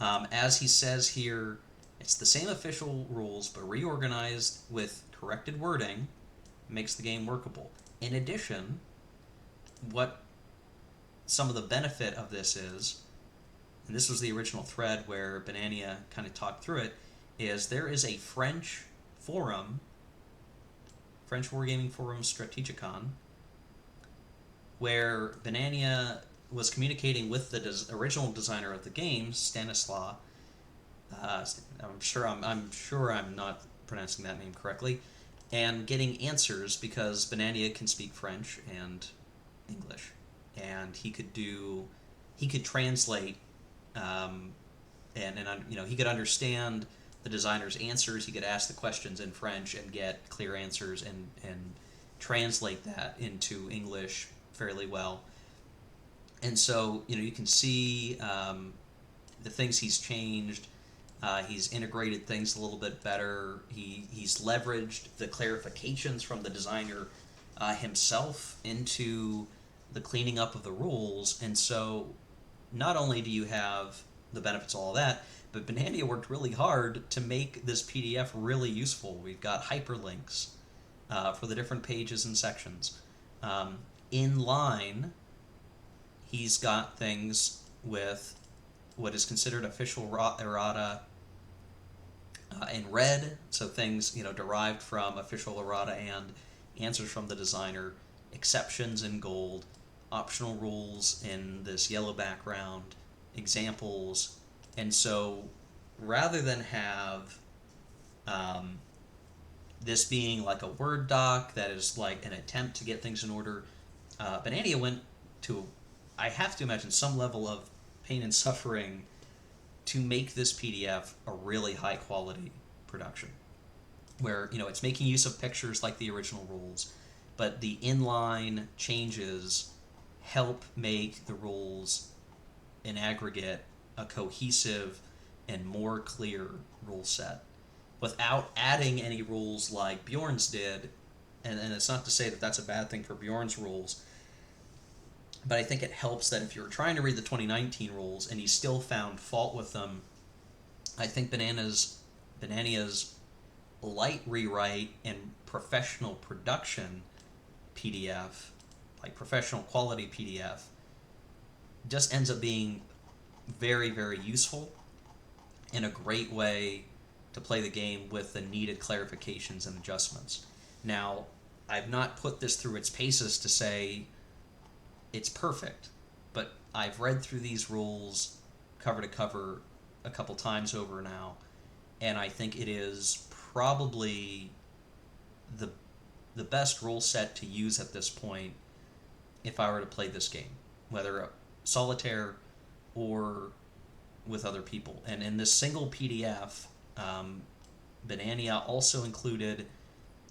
As he says here, it's the same official rules, but reorganized with corrected wording makes the game workable. In addition, what some of the benefit of this is, and this was the original thread where Banania kind of talked through it, is there is a French forum, French Wargaming Forum Strategicon, where Banania was communicating with the original designer of the game, Stanislaw. I'm sure I'm not pronouncing that name correctly, and getting answers because Banania can speak French and English, and he could translate, and he could understand the designer's answers. He could ask the questions in French and get clear answers and translate that into English fairly well. And so, you can see the things he's changed. He's integrated things a little bit better. He's leveraged the clarifications from the designer himself into the cleaning up of the rules. And so not only do you have the benefits of all that, but NiA worked really hard to make this PDF really useful. We've got hyperlinks for the different pages and sections. In line, he's got things with what is considered official errata in red, so things derived from official errata and answers from the designer, exceptions in gold, optional rules in this yellow background, examples. And so rather than have this being like a Word doc that is like an attempt to get things in order, NiA went to, I have to imagine, some level of pain and suffering to make this PDF a really high quality production, where it's making use of pictures like the original rules, but the inline changes help make the rules in aggregate a cohesive and more clear rule set without adding any rules like Bjorn's did. And it's not to say that that's a bad thing for Bjorn's rules, but I think it helps that if you're trying to read the 2019 rules and you still found fault with them, I think Banania's light rewrite and professional production PDF, like professional quality PDF, just ends up being very, very useful and a great way to play the game with the needed clarifications and adjustments. Now, I've not put this through its paces to say it's perfect, but I've read through these rules cover to cover a couple times over now, and I think it is probably the best rule set to use at this point if I were to play this game, whether solitaire or with other people. And in this single PDF, NiA also included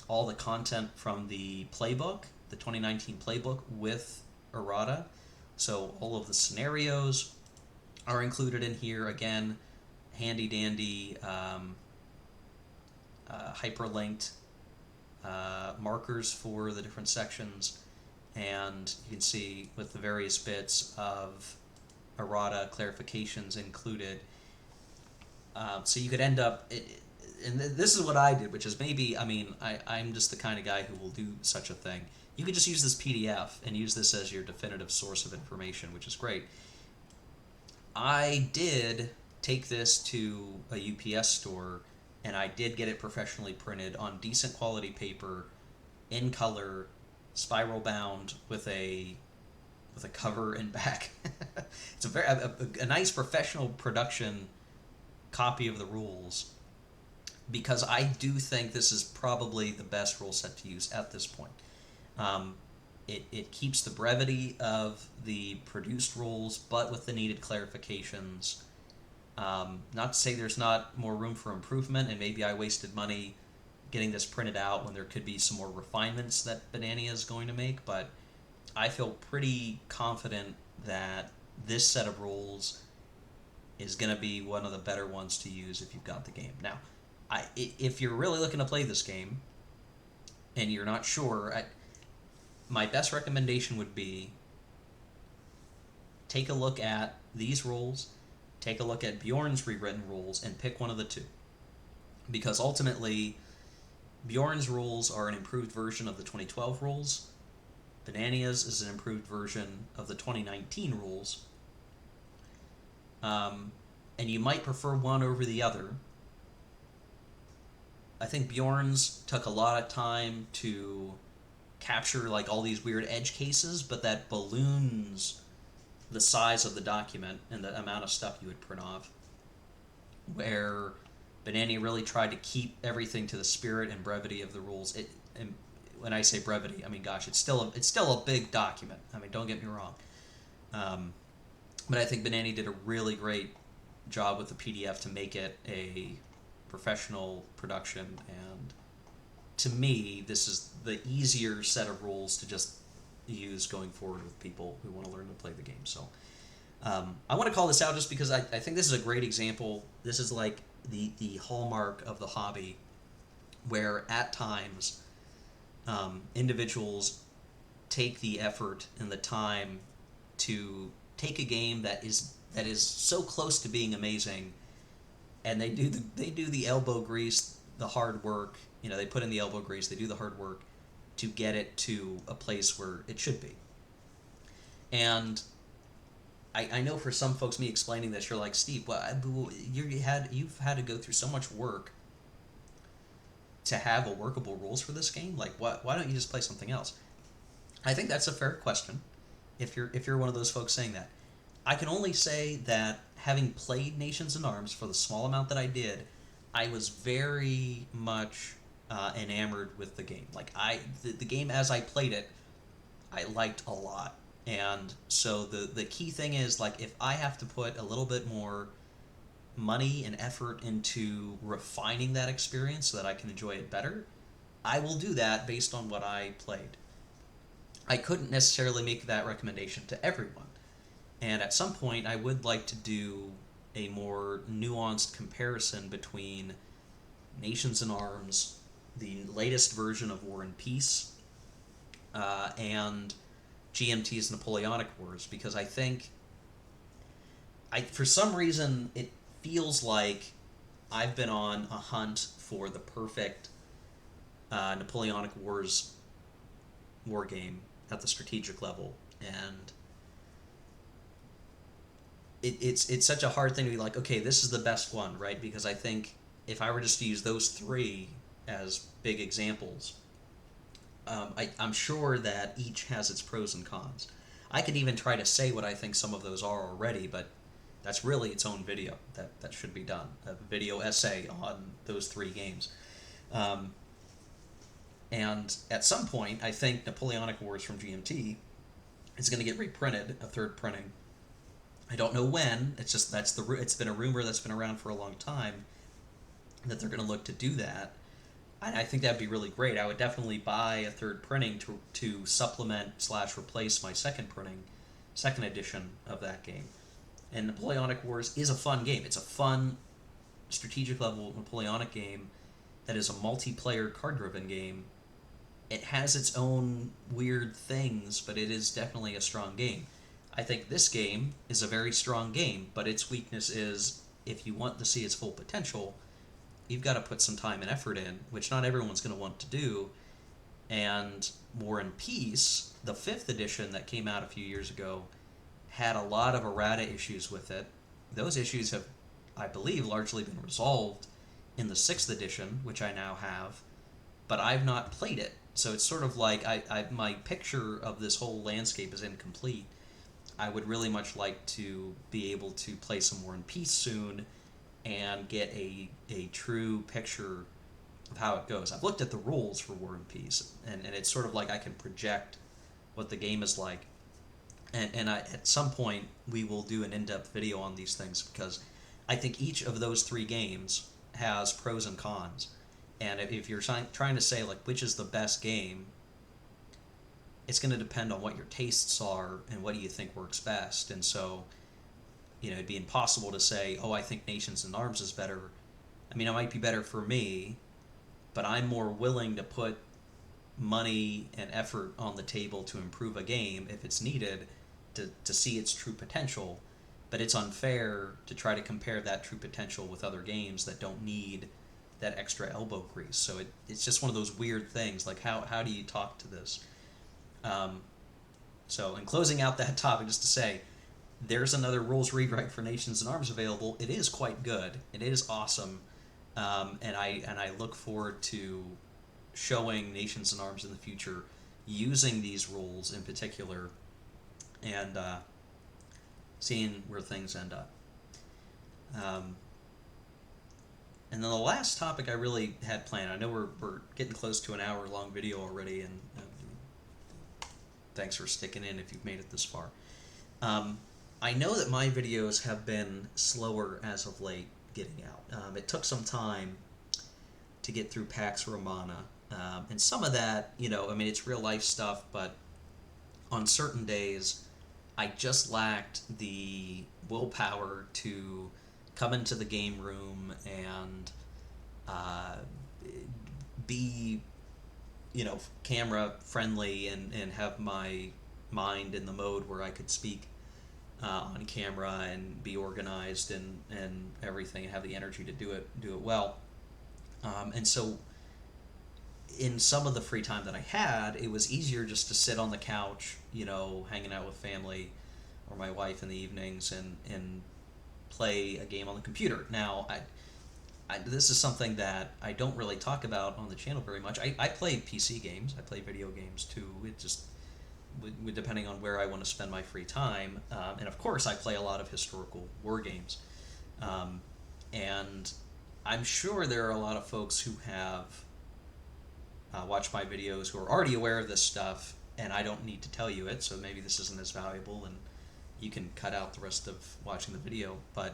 all the content from the playbook, the 2019 playbook with errata. So all of the scenarios are included in here. Again, handy dandy hyperlinked markers for the different sections, and you can see with the various bits of errata clarifications included. So you could end up, and this is what I did, which is maybe, I'm just the kind of guy who will do such a thing. You could just use this PDF and use this as your definitive source of information, which is great. I did take this to a UPS store, and I did get it professionally printed on decent quality paper, in color, spiral bound with a cover and back. It's a nice professional production copy of the rules, because I do think this is probably the best rule set to use at this point. It keeps the brevity of the produced rules, but with the needed clarifications. Not to say there's not more room for improvement, and maybe I wasted money getting this printed out when there could be some more refinements that NiA is going to make, but I feel pretty confident that this set of rules is going to be one of the better ones to use if you've got the game. Now, if you're really looking to play this game and you're not sure, my best recommendation would be take a look at these rules, take a look at Bjorn's rewritten rules, and pick one of the two. Because ultimately, Bjorn's rules are an improved version of the 2012 rules. NiA's is an improved version of the 2019 rules. And you might prefer one over the other. I think Bjorn's took a lot of time to capture like all these weird edge cases, but that balloons the size of the document and the amount of stuff you would print off. Where NiA really tried to keep everything to the spirit and brevity of the rules. And when I say brevity, gosh, it's still a big document. Don't get me wrong. But I think NiA did a really great job with the PDF to make it a professional production, and to me, this is the easier set of rules to just use going forward with people who want to learn to play the game. So I want to call this out just because I think this is a great example. This is like the hallmark of the hobby, where at times individuals take the effort and the time to take a game that is so close to being amazing, and they do the elbow grease, the hard work. You know, they put in the elbow grease, they do the hard work to get it to a place where it should be. And I know for some folks, me explaining this, you're like, Steve, well, you've had to go through so much work to have a workable rules for this game. Like, why don't you just play something else? I think that's a fair question. If you're one of those folks saying that, I can only say that having played Nations in Arms for the small amount that I did, I was very much enamored with the game. Like the game as I played it, I liked a lot. And so the key thing is, like, if I have to put a little bit more money and effort into refining that experience so that I can enjoy it better, I will do that based on what I played. I couldn't necessarily make that recommendation to everyone. And at some point, I would like to do a more nuanced comparison between Nations in Arms, the latest version of War and Peace, and GMT's Napoleonic Wars, because I think, for some reason, it feels like I've been on a hunt for the perfect Napoleonic Wars war game at the strategic level, and it's such a hard thing to be like, okay, this is the best one, right? Because I think if I were just to use those three as big examples, I'm sure that each has its pros and cons. I could even try to say what I think some of those are already, but that's really its own video that should be done. A video essay on those three games. And at some point, I think Napoleonic Wars from GMT is going to get reprinted, a third printing. I don't know when. It's just it's been a rumor that's been around for a long time that they're going to look to do that. And I think that'd be really great. I would definitely buy a third printing to supplement / replace my second edition of that game. And Napoleonic Wars is a fun game. It's a fun strategic level Napoleonic game that is a multiplayer card-driven game. It has its own weird things, but it is definitely a strong game. I think this game is a very strong game, but its weakness is, if you want to see its full potential, you've got to put some time and effort in, which not everyone's going to want to do. And War and Peace, the 5th edition that came out a few years ago, had a lot of errata issues with it. Those issues have, I believe, largely been resolved in the 6th edition, which I now have, but I've not played it. So it's sort of like my picture of this whole landscape is incomplete. I would really much like to be able to play some War and Peace soon and get a true picture of how it goes. I've looked at the rules for War and Peace, and it's sort of like I can project what the game is like. And at some point, we will do an in-depth video on these things, because I think each of those three games has pros and cons. And if you're trying to say, like, which is the best game, it's going to depend on what your tastes are and what do you think works best. And so, it'd be impossible to say, oh, I think Nations in Arms is better. I mean, it might be better for me, but I'm more willing to put money and effort on the table to improve a game if it's needed to see its true potential. But it's unfair to try to compare that true potential with other games that don't need that extra elbow grease. So it's just one of those weird things, like how do you talk to this? So in closing out that topic, just to say, there's another rules rewrite for Nations in Arms available. It is quite good. It is awesome, and I look forward to showing Nations in Arms in the future using these rules in particular, and seeing where things end up. And then the last topic I really had planned, I know we're getting close to an hour-long video already, and thanks for sticking in if you've made it this far. I know that my videos have been slower as of late getting out. It took some time to get through Pax Romana, and some of that, it's real-life stuff, but on certain days, I just lacked the willpower to come into the game room and uh, be, camera friendly and have my mind in the mode where I could speak on camera and be organized and everything, and have the energy to do it well. And so in some of the free time that I had, it was easier just to sit on the couch, hanging out with family or my wife in the evenings and play a game on the computer. Now, this is something that I don't really talk about on the channel very much. I play PC games. I play video games too. It just, depending on where I want to spend my free time. And of course, I play a lot of historical war games. And I'm sure there are a lot of folks who have watched my videos who are already aware of this stuff, and I don't need to tell you it, so maybe this isn't as valuable, and you can cut out the rest of watching the video. But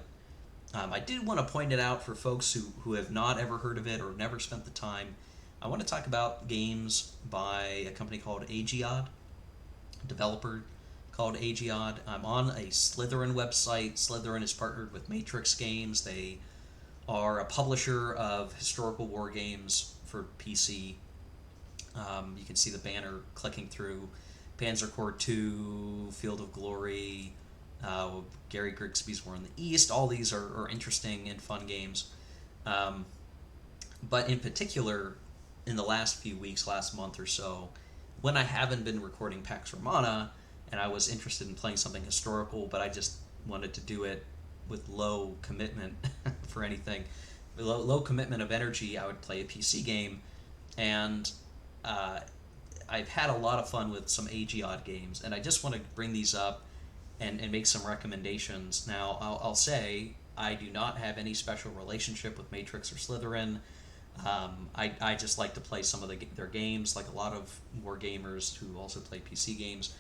I did want to point it out for folks who have not ever heard of it or never spent the time. I want to talk about games by a company called AGEOD, a developer called AGEOD. I'm on a Slytherin website. Slytherin is partnered with Matrix Games. They are a publisher of historical war games for PC. You can see the banner clicking through Panzer Corps II, Field of Glory, Gary Grigsby's War in the East. All these are interesting and fun games. But in particular, in the last few weeks, last month or so, when I haven't been recording Pax Romana, and I was interested in playing something historical, but I just wanted to do it with low commitment for anything, low commitment of energy, I would play a PC game. And I've had a lot of fun with some AGEOD games, and I just want to bring these up and make some recommendations. Now, I'll say I do not have any special relationship with Matrix or Slytherin. I just like to play some of their games, like a lot of war gamers who also play PC games.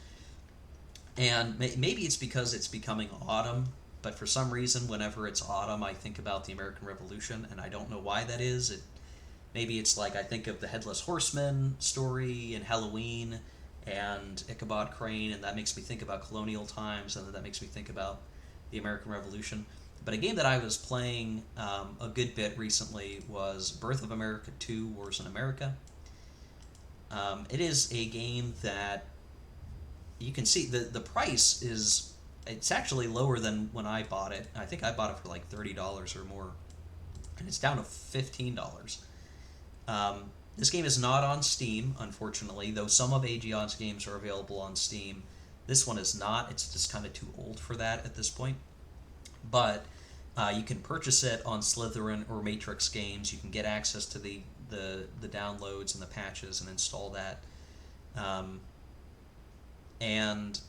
And maybe it's because it's becoming autumn, but for some reason, whenever it's autumn, I think about the American Revolution, and I don't know why that is. Maybe it's like I think of the Headless Horseman story and Halloween and Ichabod Crane, and that makes me think about colonial times, and that makes me think about the American Revolution. But a game that I was playing a good bit recently was Birth of America 2, Wars in America. It is a game that you can see the price is, it's actually lower than when I bought it. I think I bought it for like $30 or more, and it's down to $15. This game is not on Steam, unfortunately, though some of AGEOD's games are available on Steam. This one is not. It's just kind of too old for that at this point. But you can purchase it on Slytherin or Matrix Games. You can get access to the downloads and the patches and install that. And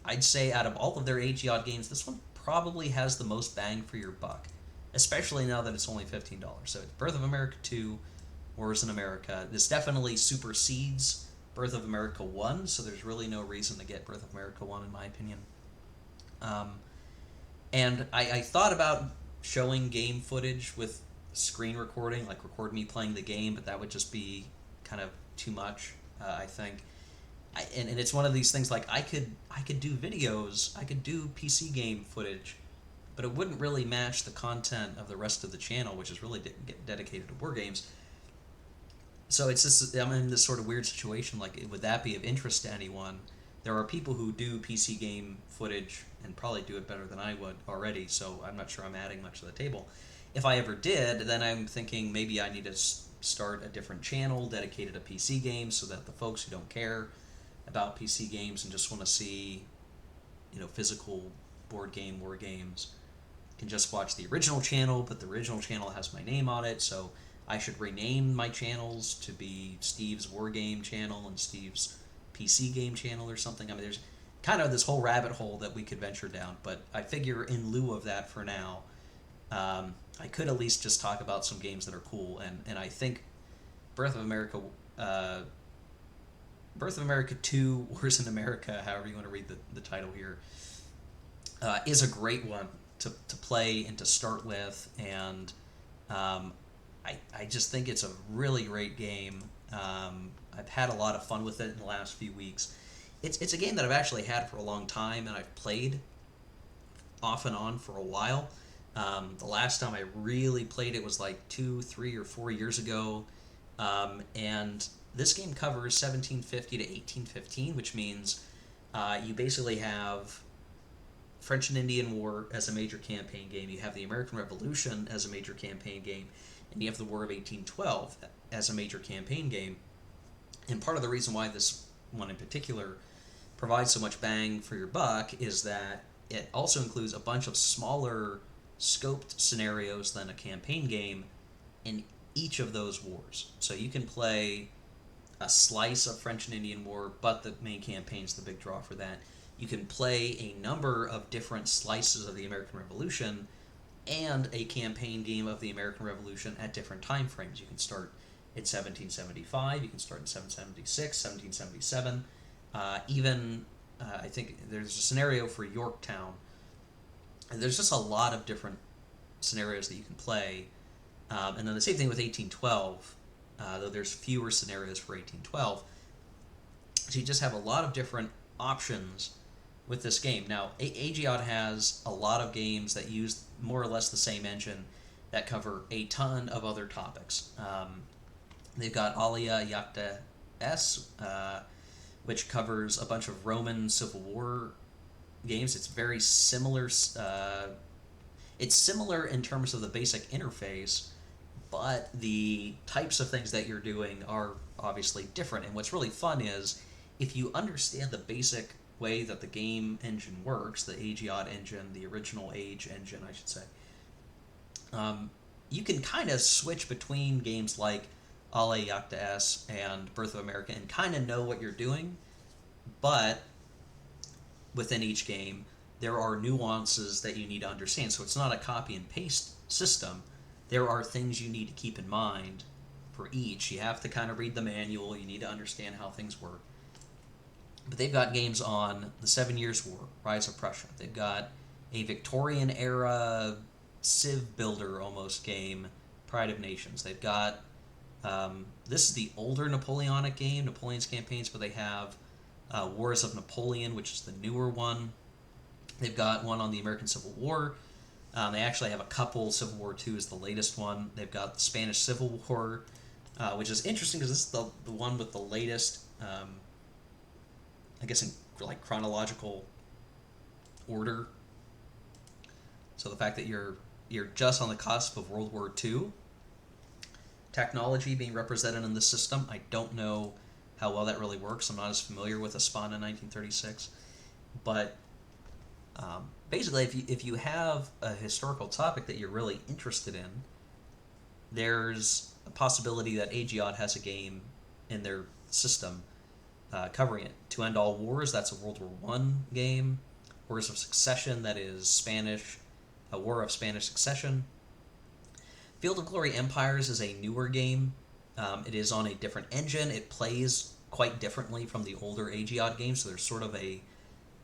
I'd say out of all of their AGEOD games, this one probably has the most bang for your buck, especially now that it's only $15. So it's Birth of America 2, Wars in America. This definitely supersedes Birth of America 1, so there's really no reason to get Birth of America 1, in my opinion. And I thought about showing game footage with screen recording, like record me playing the game, but that would just be kind of too much, I think. And it's one of these things, like I could do videos, I could do PC game footage, but it wouldn't really match the content of the rest of the channel, which is really dedicated to war games. So it's just, I'm in this sort of weird situation, like, would that be of interest to anyone? There are people who do PC game footage and probably do it better than I would already, so I'm not sure I'm adding much to the table. If I ever did, then I'm thinking maybe I need to start a different channel dedicated to PC games so that the folks who don't care about PC games and just want to see, physical board game war games can just watch the original channel, but the original channel has my name on it, so I should rename my channels to be Steve's War Game channel and Steve's PC game channel or something. I mean, there's kind of this whole rabbit hole that we could venture down, but I figure in lieu of that for now, I could at least just talk about some games that are cool, and I think Birth of America 2, Wars in America, however you want to read the title here, is a great one to play and to start with, and I just think it's a really great game. I've had a lot of fun with it in the last few weeks, it's a game that I've actually had for a long time, and I've played off and on for a while. The last time I really played it was like 2, 3, or 4 years ago, and this game covers 1750 to 1815, which means you basically have French and Indian War as a major campaign game, you have the American Revolution as a major campaign game, and you have the War of 1812 as a major campaign game. And part of the reason why this one in particular provides so much bang for your buck is that it also includes a bunch of smaller scoped scenarios than a campaign game in each of those wars. So you can play a slice of French and Indian War, but the main campaign's the big draw for that. You can play a number of different slices of the American Revolution and a campaign game of the American Revolution at different time frames. You can start in 1775, you can start in 1776, 1777, I think there's a scenario for Yorktown. And there's just a lot of different scenarios that you can play. And then the same thing with 1812, though there's fewer scenarios for 1812. So you just have a lot of different options with this game. Now, AGEOD has a lot of games that use more or less the same engine that cover a ton of other topics. They've got Alia Iacta S, which covers a bunch of Roman Civil War games. It's very similar. It's similar in terms of the basic interface, but the types of things that you're doing are obviously different. And what's really fun is if you understand the basic way that the game engine works, the AGEOD engine, the original Age engine, I should say, you can kind of switch between games like Ale Iacta S and Birth of America and kind of know what you're doing, but within each game there are nuances that you need to understand. So it's not a copy and paste system. There are things you need to keep in mind for each. You have to kind of read the manual, you need to understand how things work. But they've got games on the 7 Years' War, Rise of Prussia. They've got a Victorian era Civ builder almost game, Pride of Nations. They've got this is the older Napoleonic game, Napoleon's Campaigns, but they have Wars of Napoleon, which is the newer one. They've got one on the American Civil War. They actually have a couple. Civil War II is the latest one. They've got the Spanish Civil War, which is interesting because this is the one with the latest, I guess, in like chronological order. So the fact that you're just on the cusp of World War II technology being represented in the system, I don't know how well that really works. I'm not as familiar with a spawn in 1936, but basically, if you have a historical topic that you're really interested in, there's a possibility that AGEOD has a game in their system covering it. To End All Wars, that's a World War I game. Wars of Succession, that is Spanish, a War of Spanish Succession. Field of Glory Empires is a newer game. It is on a different engine. It plays quite differently from the older AGEOD games, so there's sort of a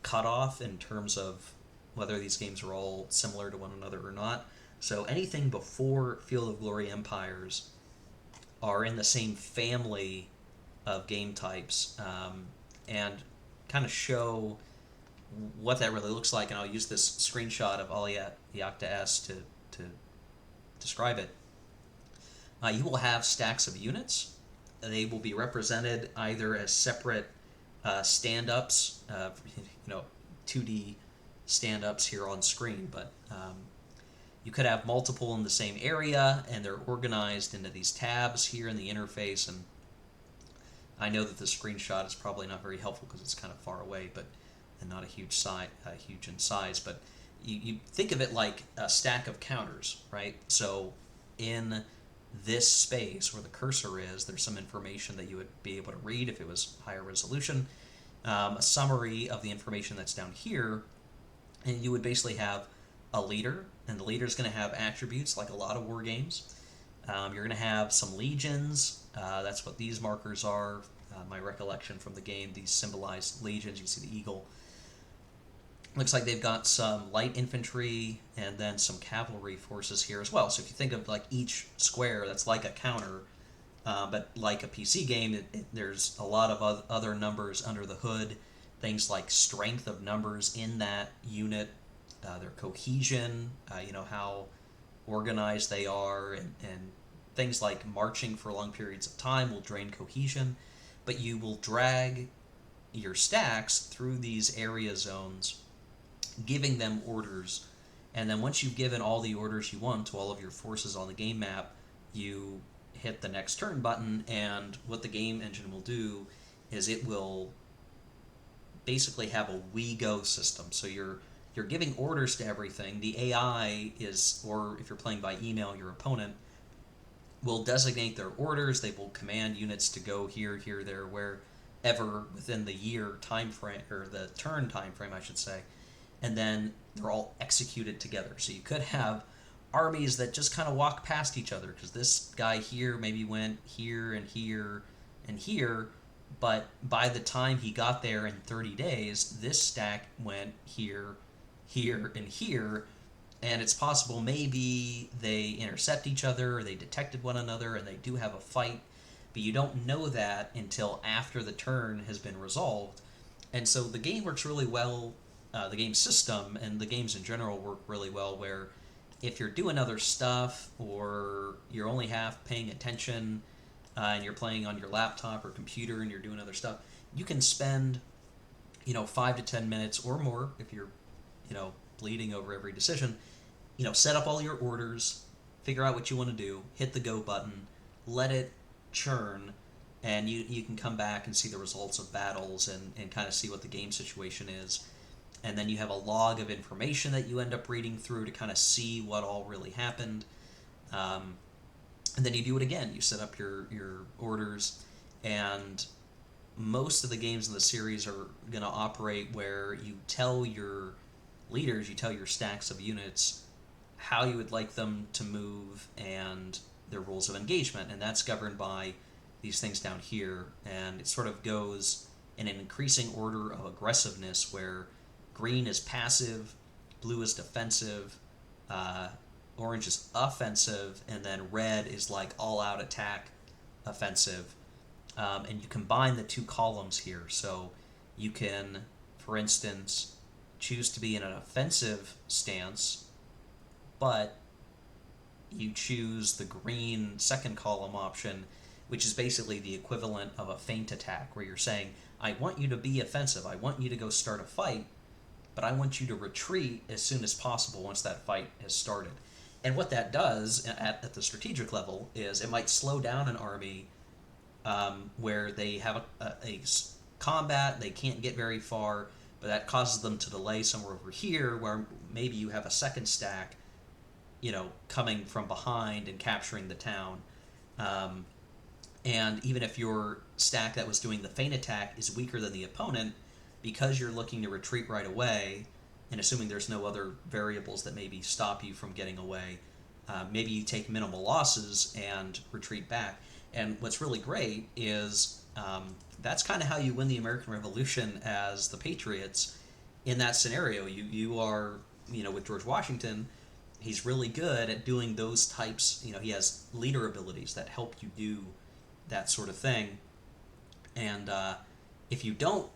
cutoff in terms of whether these games are all similar to one another or not. So anything before Field of Glory Empires are in the same family of game types, and kind of show what that really looks like. And I'll use this screenshot of Ale Iacta S to describe it. You will have stacks of units. They will be represented either as separate stand-ups, 2D stand-ups here on screen, but you could have multiple in the same area, and they're organized into these tabs here in the interface. And I know that the screenshot is probably not very helpful because it's kind of far away, and not a huge in size. But you think of it like a stack of counters, right? So in this space where the cursor is, there's some information that you would be able to read if it was higher resolution. A summary of the information that's down here, and you would basically have a leader, and the leader is going to have attributes like a lot of war games. You're going to have some legions. That's what these markers are. My recollection from the game, these symbolize legions. You see the eagle. Looks like they've got some light infantry and then some cavalry forces here as well. So if you think of like each square, that's like a counter, but like a PC game, there's a lot of other numbers under the hood. things like strength of numbers in that unit, their cohesion, how organized they are, and things like marching for long periods of time will drain cohesion. But you will drag your stacks through these area zones, giving them orders, and then once you've given all the orders you want to all of your forces on the game map, you hit the next turn button, and what the game engine will do is it will basically have a we go system. So you're giving orders to everything. The AI is, or if you're playing by email, your opponent will designate their orders. They will command units to go here, here, there, wherever within the year time frame, or the turn time frame, I should say. And then they're all executed together. So you could have armies that just kind of walk past each other, because this guy here maybe went here and here and here, but by the time he got there in 30 days, this stack went here, here, and here, and it's possible maybe they intercept each other, or they detected one another, and they do have a fight, but you don't know that until after the turn has been resolved. And so the game works really well, the game system and the games in general work really well, where if you're doing other stuff, or you're only half paying attention, and you're playing on your laptop or computer and you're doing other stuff, you can spend 5 to 10 minutes or more, if you're bleeding over every decision, set up all your orders, figure out what you want to do, hit the go button, let it churn, and you can come back and see the results of battles, and kind of see what the game situation is. And then you have a log of information that you end up reading through to kind of see what all really happened. And then you do it again. You set up your orders, and most of the games in the series are going to operate where you tell your leaders, you tell your stacks of units how you would like them to move and their rules of engagement, and that's governed by these things down here. And it sort of goes in an increasing order of aggressiveness, where green is passive, blue is defensive, orange is offensive, and then red is like all-out attack, offensive. And you combine the two columns here. So you can, for instance, choose to be in an offensive stance, but you choose the green second column option, which is basically the equivalent of a feint attack, where you're saying, I want you to be offensive, I want you to go start a fight, but I want you to retreat as soon as possible once that fight has started. And what that does at the strategic level is it might slow down an army where they have a combat, they can't get very far, but that causes them to delay somewhere over here, where maybe you have a second stack, coming from behind and capturing the town. And even if your stack that was doing the feint attack is weaker than the opponent, because you're looking to retreat right away, and assuming there's no other variables that maybe stop you from getting away, maybe you take minimal losses and retreat back. And what's really great is that's kind of how you win the American Revolution as the Patriots. In that scenario, you are, with George Washington, he's really good at doing those types. He has leader abilities that help you do that sort of thing. And if you don't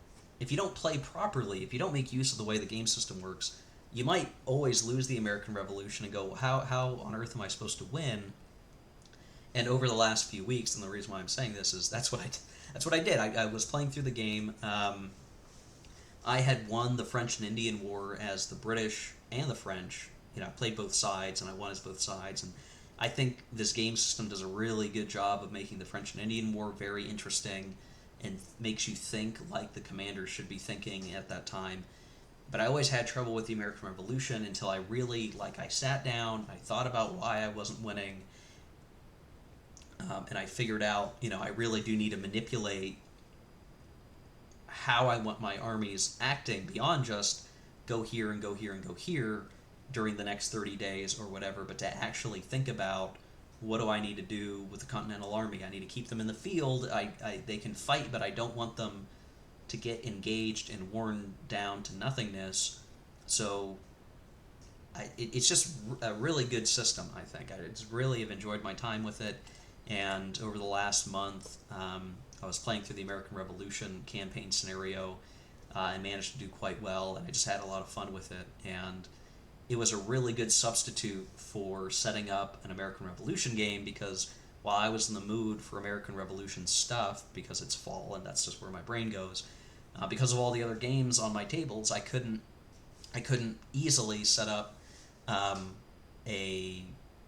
play properly, if you don't make use of the way the game system works, you might always lose the American Revolution and go, how on earth am I supposed to win? And over the last few weeks, and the reason why I'm saying this is that's what I did. I was playing through the game. I had won the French and Indian War as the British and the French. I played both sides, and I won as both sides. And I think this game system does a really good job of making the French and Indian War very interesting, and makes you think like the commanders should be thinking at that time. But I always had trouble with the American Revolution until I really, I sat down, I thought about why I wasn't winning, and I figured out, I really do need to manipulate how I want my armies acting beyond just go here and go here and go here during the next 30 days or whatever, but to actually think about, what do I need to do with the Continental Army? I need to keep them in the field. They can fight, but I don't want them to get engaged and worn down to nothingness. So it's just a really good system, I think. I just really have enjoyed my time with it. And over the last month, I was playing through the American Revolution campaign scenario and managed to do quite well, and I just had a lot of fun with it. And it was a really good substitute for setting up an American Revolution game, because while I was in the mood for American Revolution stuff, because it's fall and that's just where my brain goes, because of all the other games on my tables, I couldn't easily set up a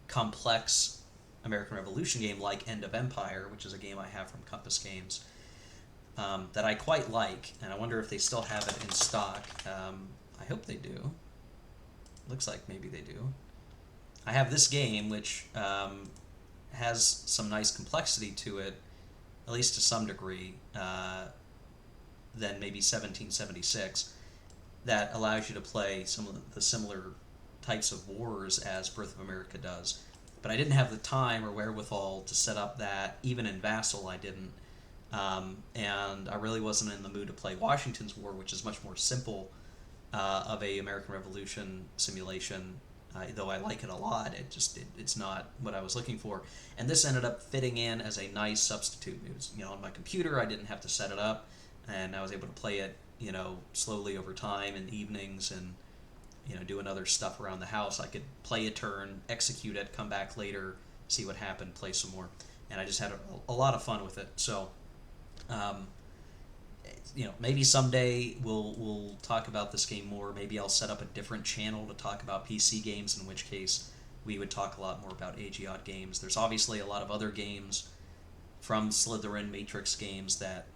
complex American Revolution game like End of Empire, which is a game I have from Compass Games, that I quite like, and I wonder if they still have it in stock. I hope they do. Looks like maybe they do. I have this game, which has some nice complexity to it, at least to some degree, than maybe 1776, that allows you to play some of the similar types of wars as Birth of America does. But I didn't have the time or wherewithal to set up that. Even in Vassal, I didn't. And I really wasn't in the mood to play Washington's War, which is much more simple of a American Revolution simulation. Though I like it a lot, it's not what I was looking for. And this ended up fitting in as a nice substitute. It was, on my computer, I didn't have to set it up, and I was able to play it, slowly over time in evenings, and doing other stuff around the house. I could play a turn, execute it, come back later, see what happened, play some more, and I just had a lot of fun with it. So, maybe someday we'll talk about this game more. Maybe I'll set up a different channel to talk about PC games, in which case we would talk a lot more about AGEOD games. There's obviously a lot of other games from Slytherin Matrix games that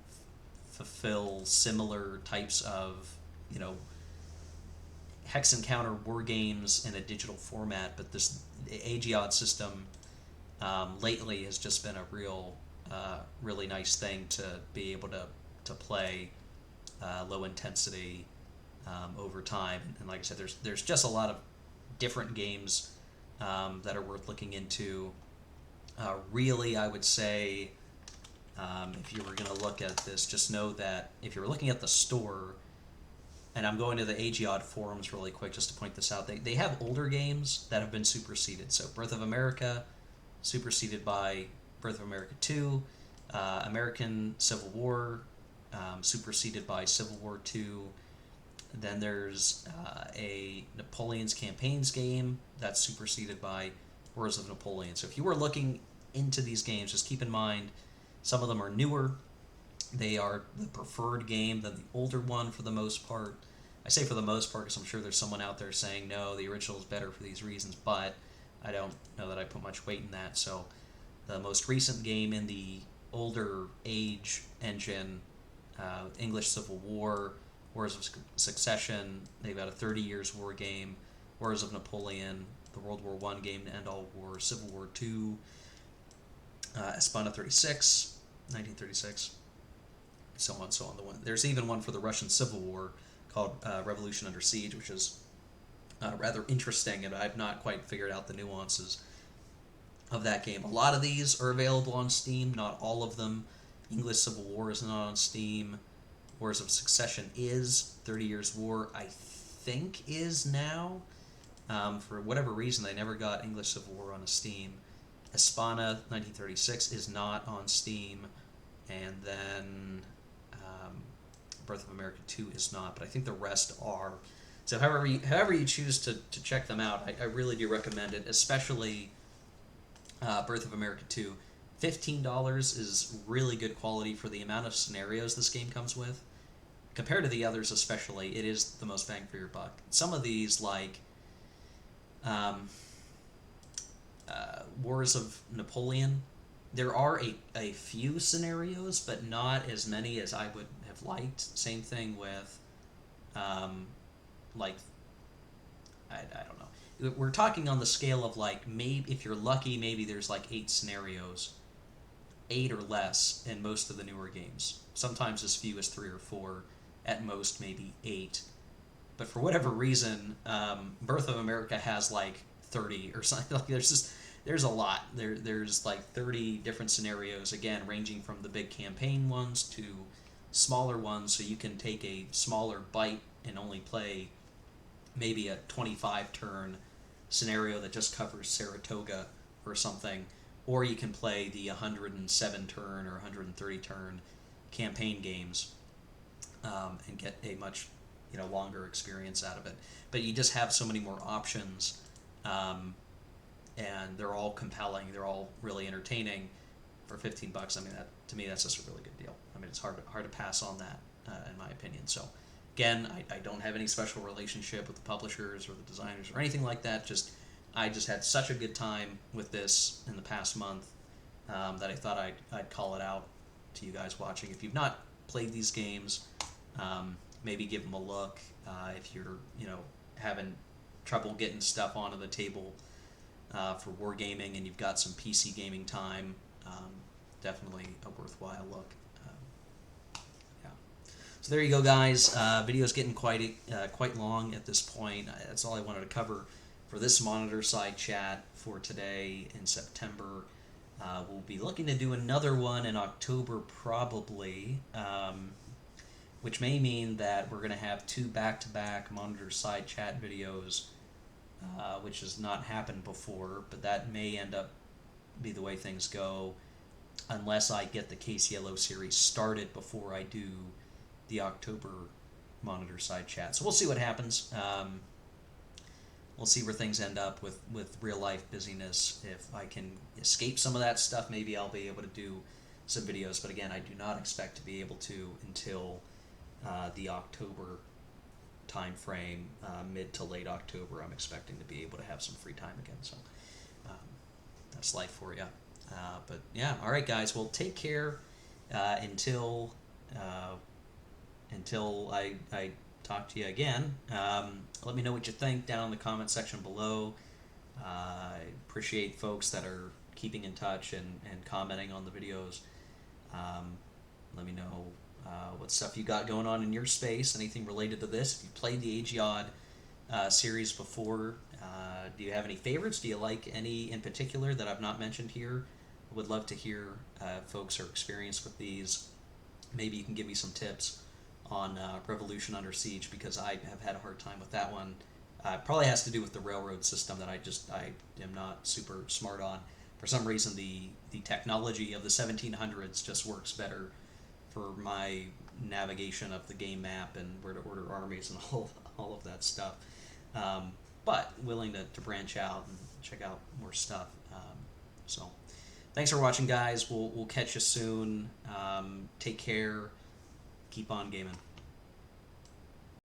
fulfill similar types of, hex encounter war games in a digital format, but this AGEOD system lately has just been a really nice thing to be able to play low intensity over time. And like I said, there's just a lot of different games that are worth looking into. Really, I would say, if you were going to look at this, just know that if you're looking at the store, and I'm going to the AGEOD forums really quick just to point this out, they have older games that have been superseded. So Birth of America, superseded by Birth of America 2, American Civil War, superseded by Civil War 2. Then there's a Napoleon's Campaigns game that's superseded by Wars of Napoleon. So if you were looking into these games, just keep in mind some of them are newer. They are the preferred game than the older one for the most part. I say for the most part because I'm sure there's someone out there saying, no, the original is better for these reasons, but I don't know that I put much weight in that. So the most recent game in the older age engine, English Civil War, Wars of Succession, they've got a 30 Years War game, Wars of Napoleon, the World War I game to end all war, Civil War II, Espana 36, 1936, so on, so on. There's even one for the Russian Civil War called Revolution Under Siege, which is rather interesting, and I've not quite figured out the nuances of that game. A lot of these are available on Steam, not all of them. English Civil War is not on Steam. Wars of Succession is. 30 Years War, I think, is now. For whatever reason, they never got English Civil War on Steam. Espana 1936 is not on Steam. And then Birth of America 2 is not, but I think the rest are. So however you choose to check them out, I really do recommend it, especially Birth of America 2. $15 is really good quality for the amount of scenarios this game comes with. Compared to the others especially, it is the most bang for your buck. Some of these, like Wars of Napoleon, there are a few scenarios, but not as many as I would have liked. Same thing with, I don't know. We're talking on the scale of, like, maybe, if you're lucky, maybe there's like 8 scenarios. 8 or less in most of the newer games. Sometimes as few as 3 or 4. At most, maybe 8. But for whatever reason, Birth of America has like 30 or something. Like there's a lot. There's like 30 different scenarios, again, ranging from the big campaign ones to smaller ones, so you can take a smaller bite and only play maybe a 25 turn scenario that just covers Saratoga or something, or you can play the 107 turn or 130 turn campaign games. and get a much longer experience out of it. But you just have so many more options, and they're all compelling. They're all really entertaining for $15. I mean, that to me that's just a really good deal. I mean, it's hard to pass on that, in my opinion. So again, I don't have any special relationship with the publishers or the designers or anything like that. I just had such a good time with this in the past month, that I thought I'd call it out to you guys watching. If you've not played these games, maybe give them a look. If you're having trouble getting stuff onto the table for wargaming and you've got some PC gaming time, definitely a worthwhile look. Yeah. So there you go, guys. Video's getting quite long at this point. That's all I wanted to cover for this monitor side chat for today in September. We'll be looking to do another one in October probably, which may mean that we're going to have 2 back-to-back monitor side chat videos, which has not happened before, but that may end up be the way things go unless I get the KCLO series started before I do the October monitor side chat. So we'll see what happens. We'll see where things end up with real-life busyness. If I can escape some of that stuff, maybe I'll be able to do some videos. But again, I do not expect to be able to until the October time frame, mid to late October. I'm expecting to be able to have some free time again. So that's life for you. But yeah, all right, guys. Well, take care until I talk to you again. Let me know what you think down in the comment section below. I appreciate folks that are keeping in touch and commenting on the videos. Let me know what stuff you got going on in your space, anything related to this. If you played the AGEOD series before, do you have any favorites? Do you like any in particular that I've not mentioned here? I would love to hear folks are experienced with these. Maybe you can give me some tips on Revolution Under Siege, because I have had a hard time with that one. Probably has to do with the railroad system that I am not super smart on. For some reason, the technology of the 1700s just works better for my navigation of the game map and where to order armies and all of that stuff. But willing to branch out and check out more stuff. So thanks for watching, guys. We'll catch you soon. Take care. Keep on gaming.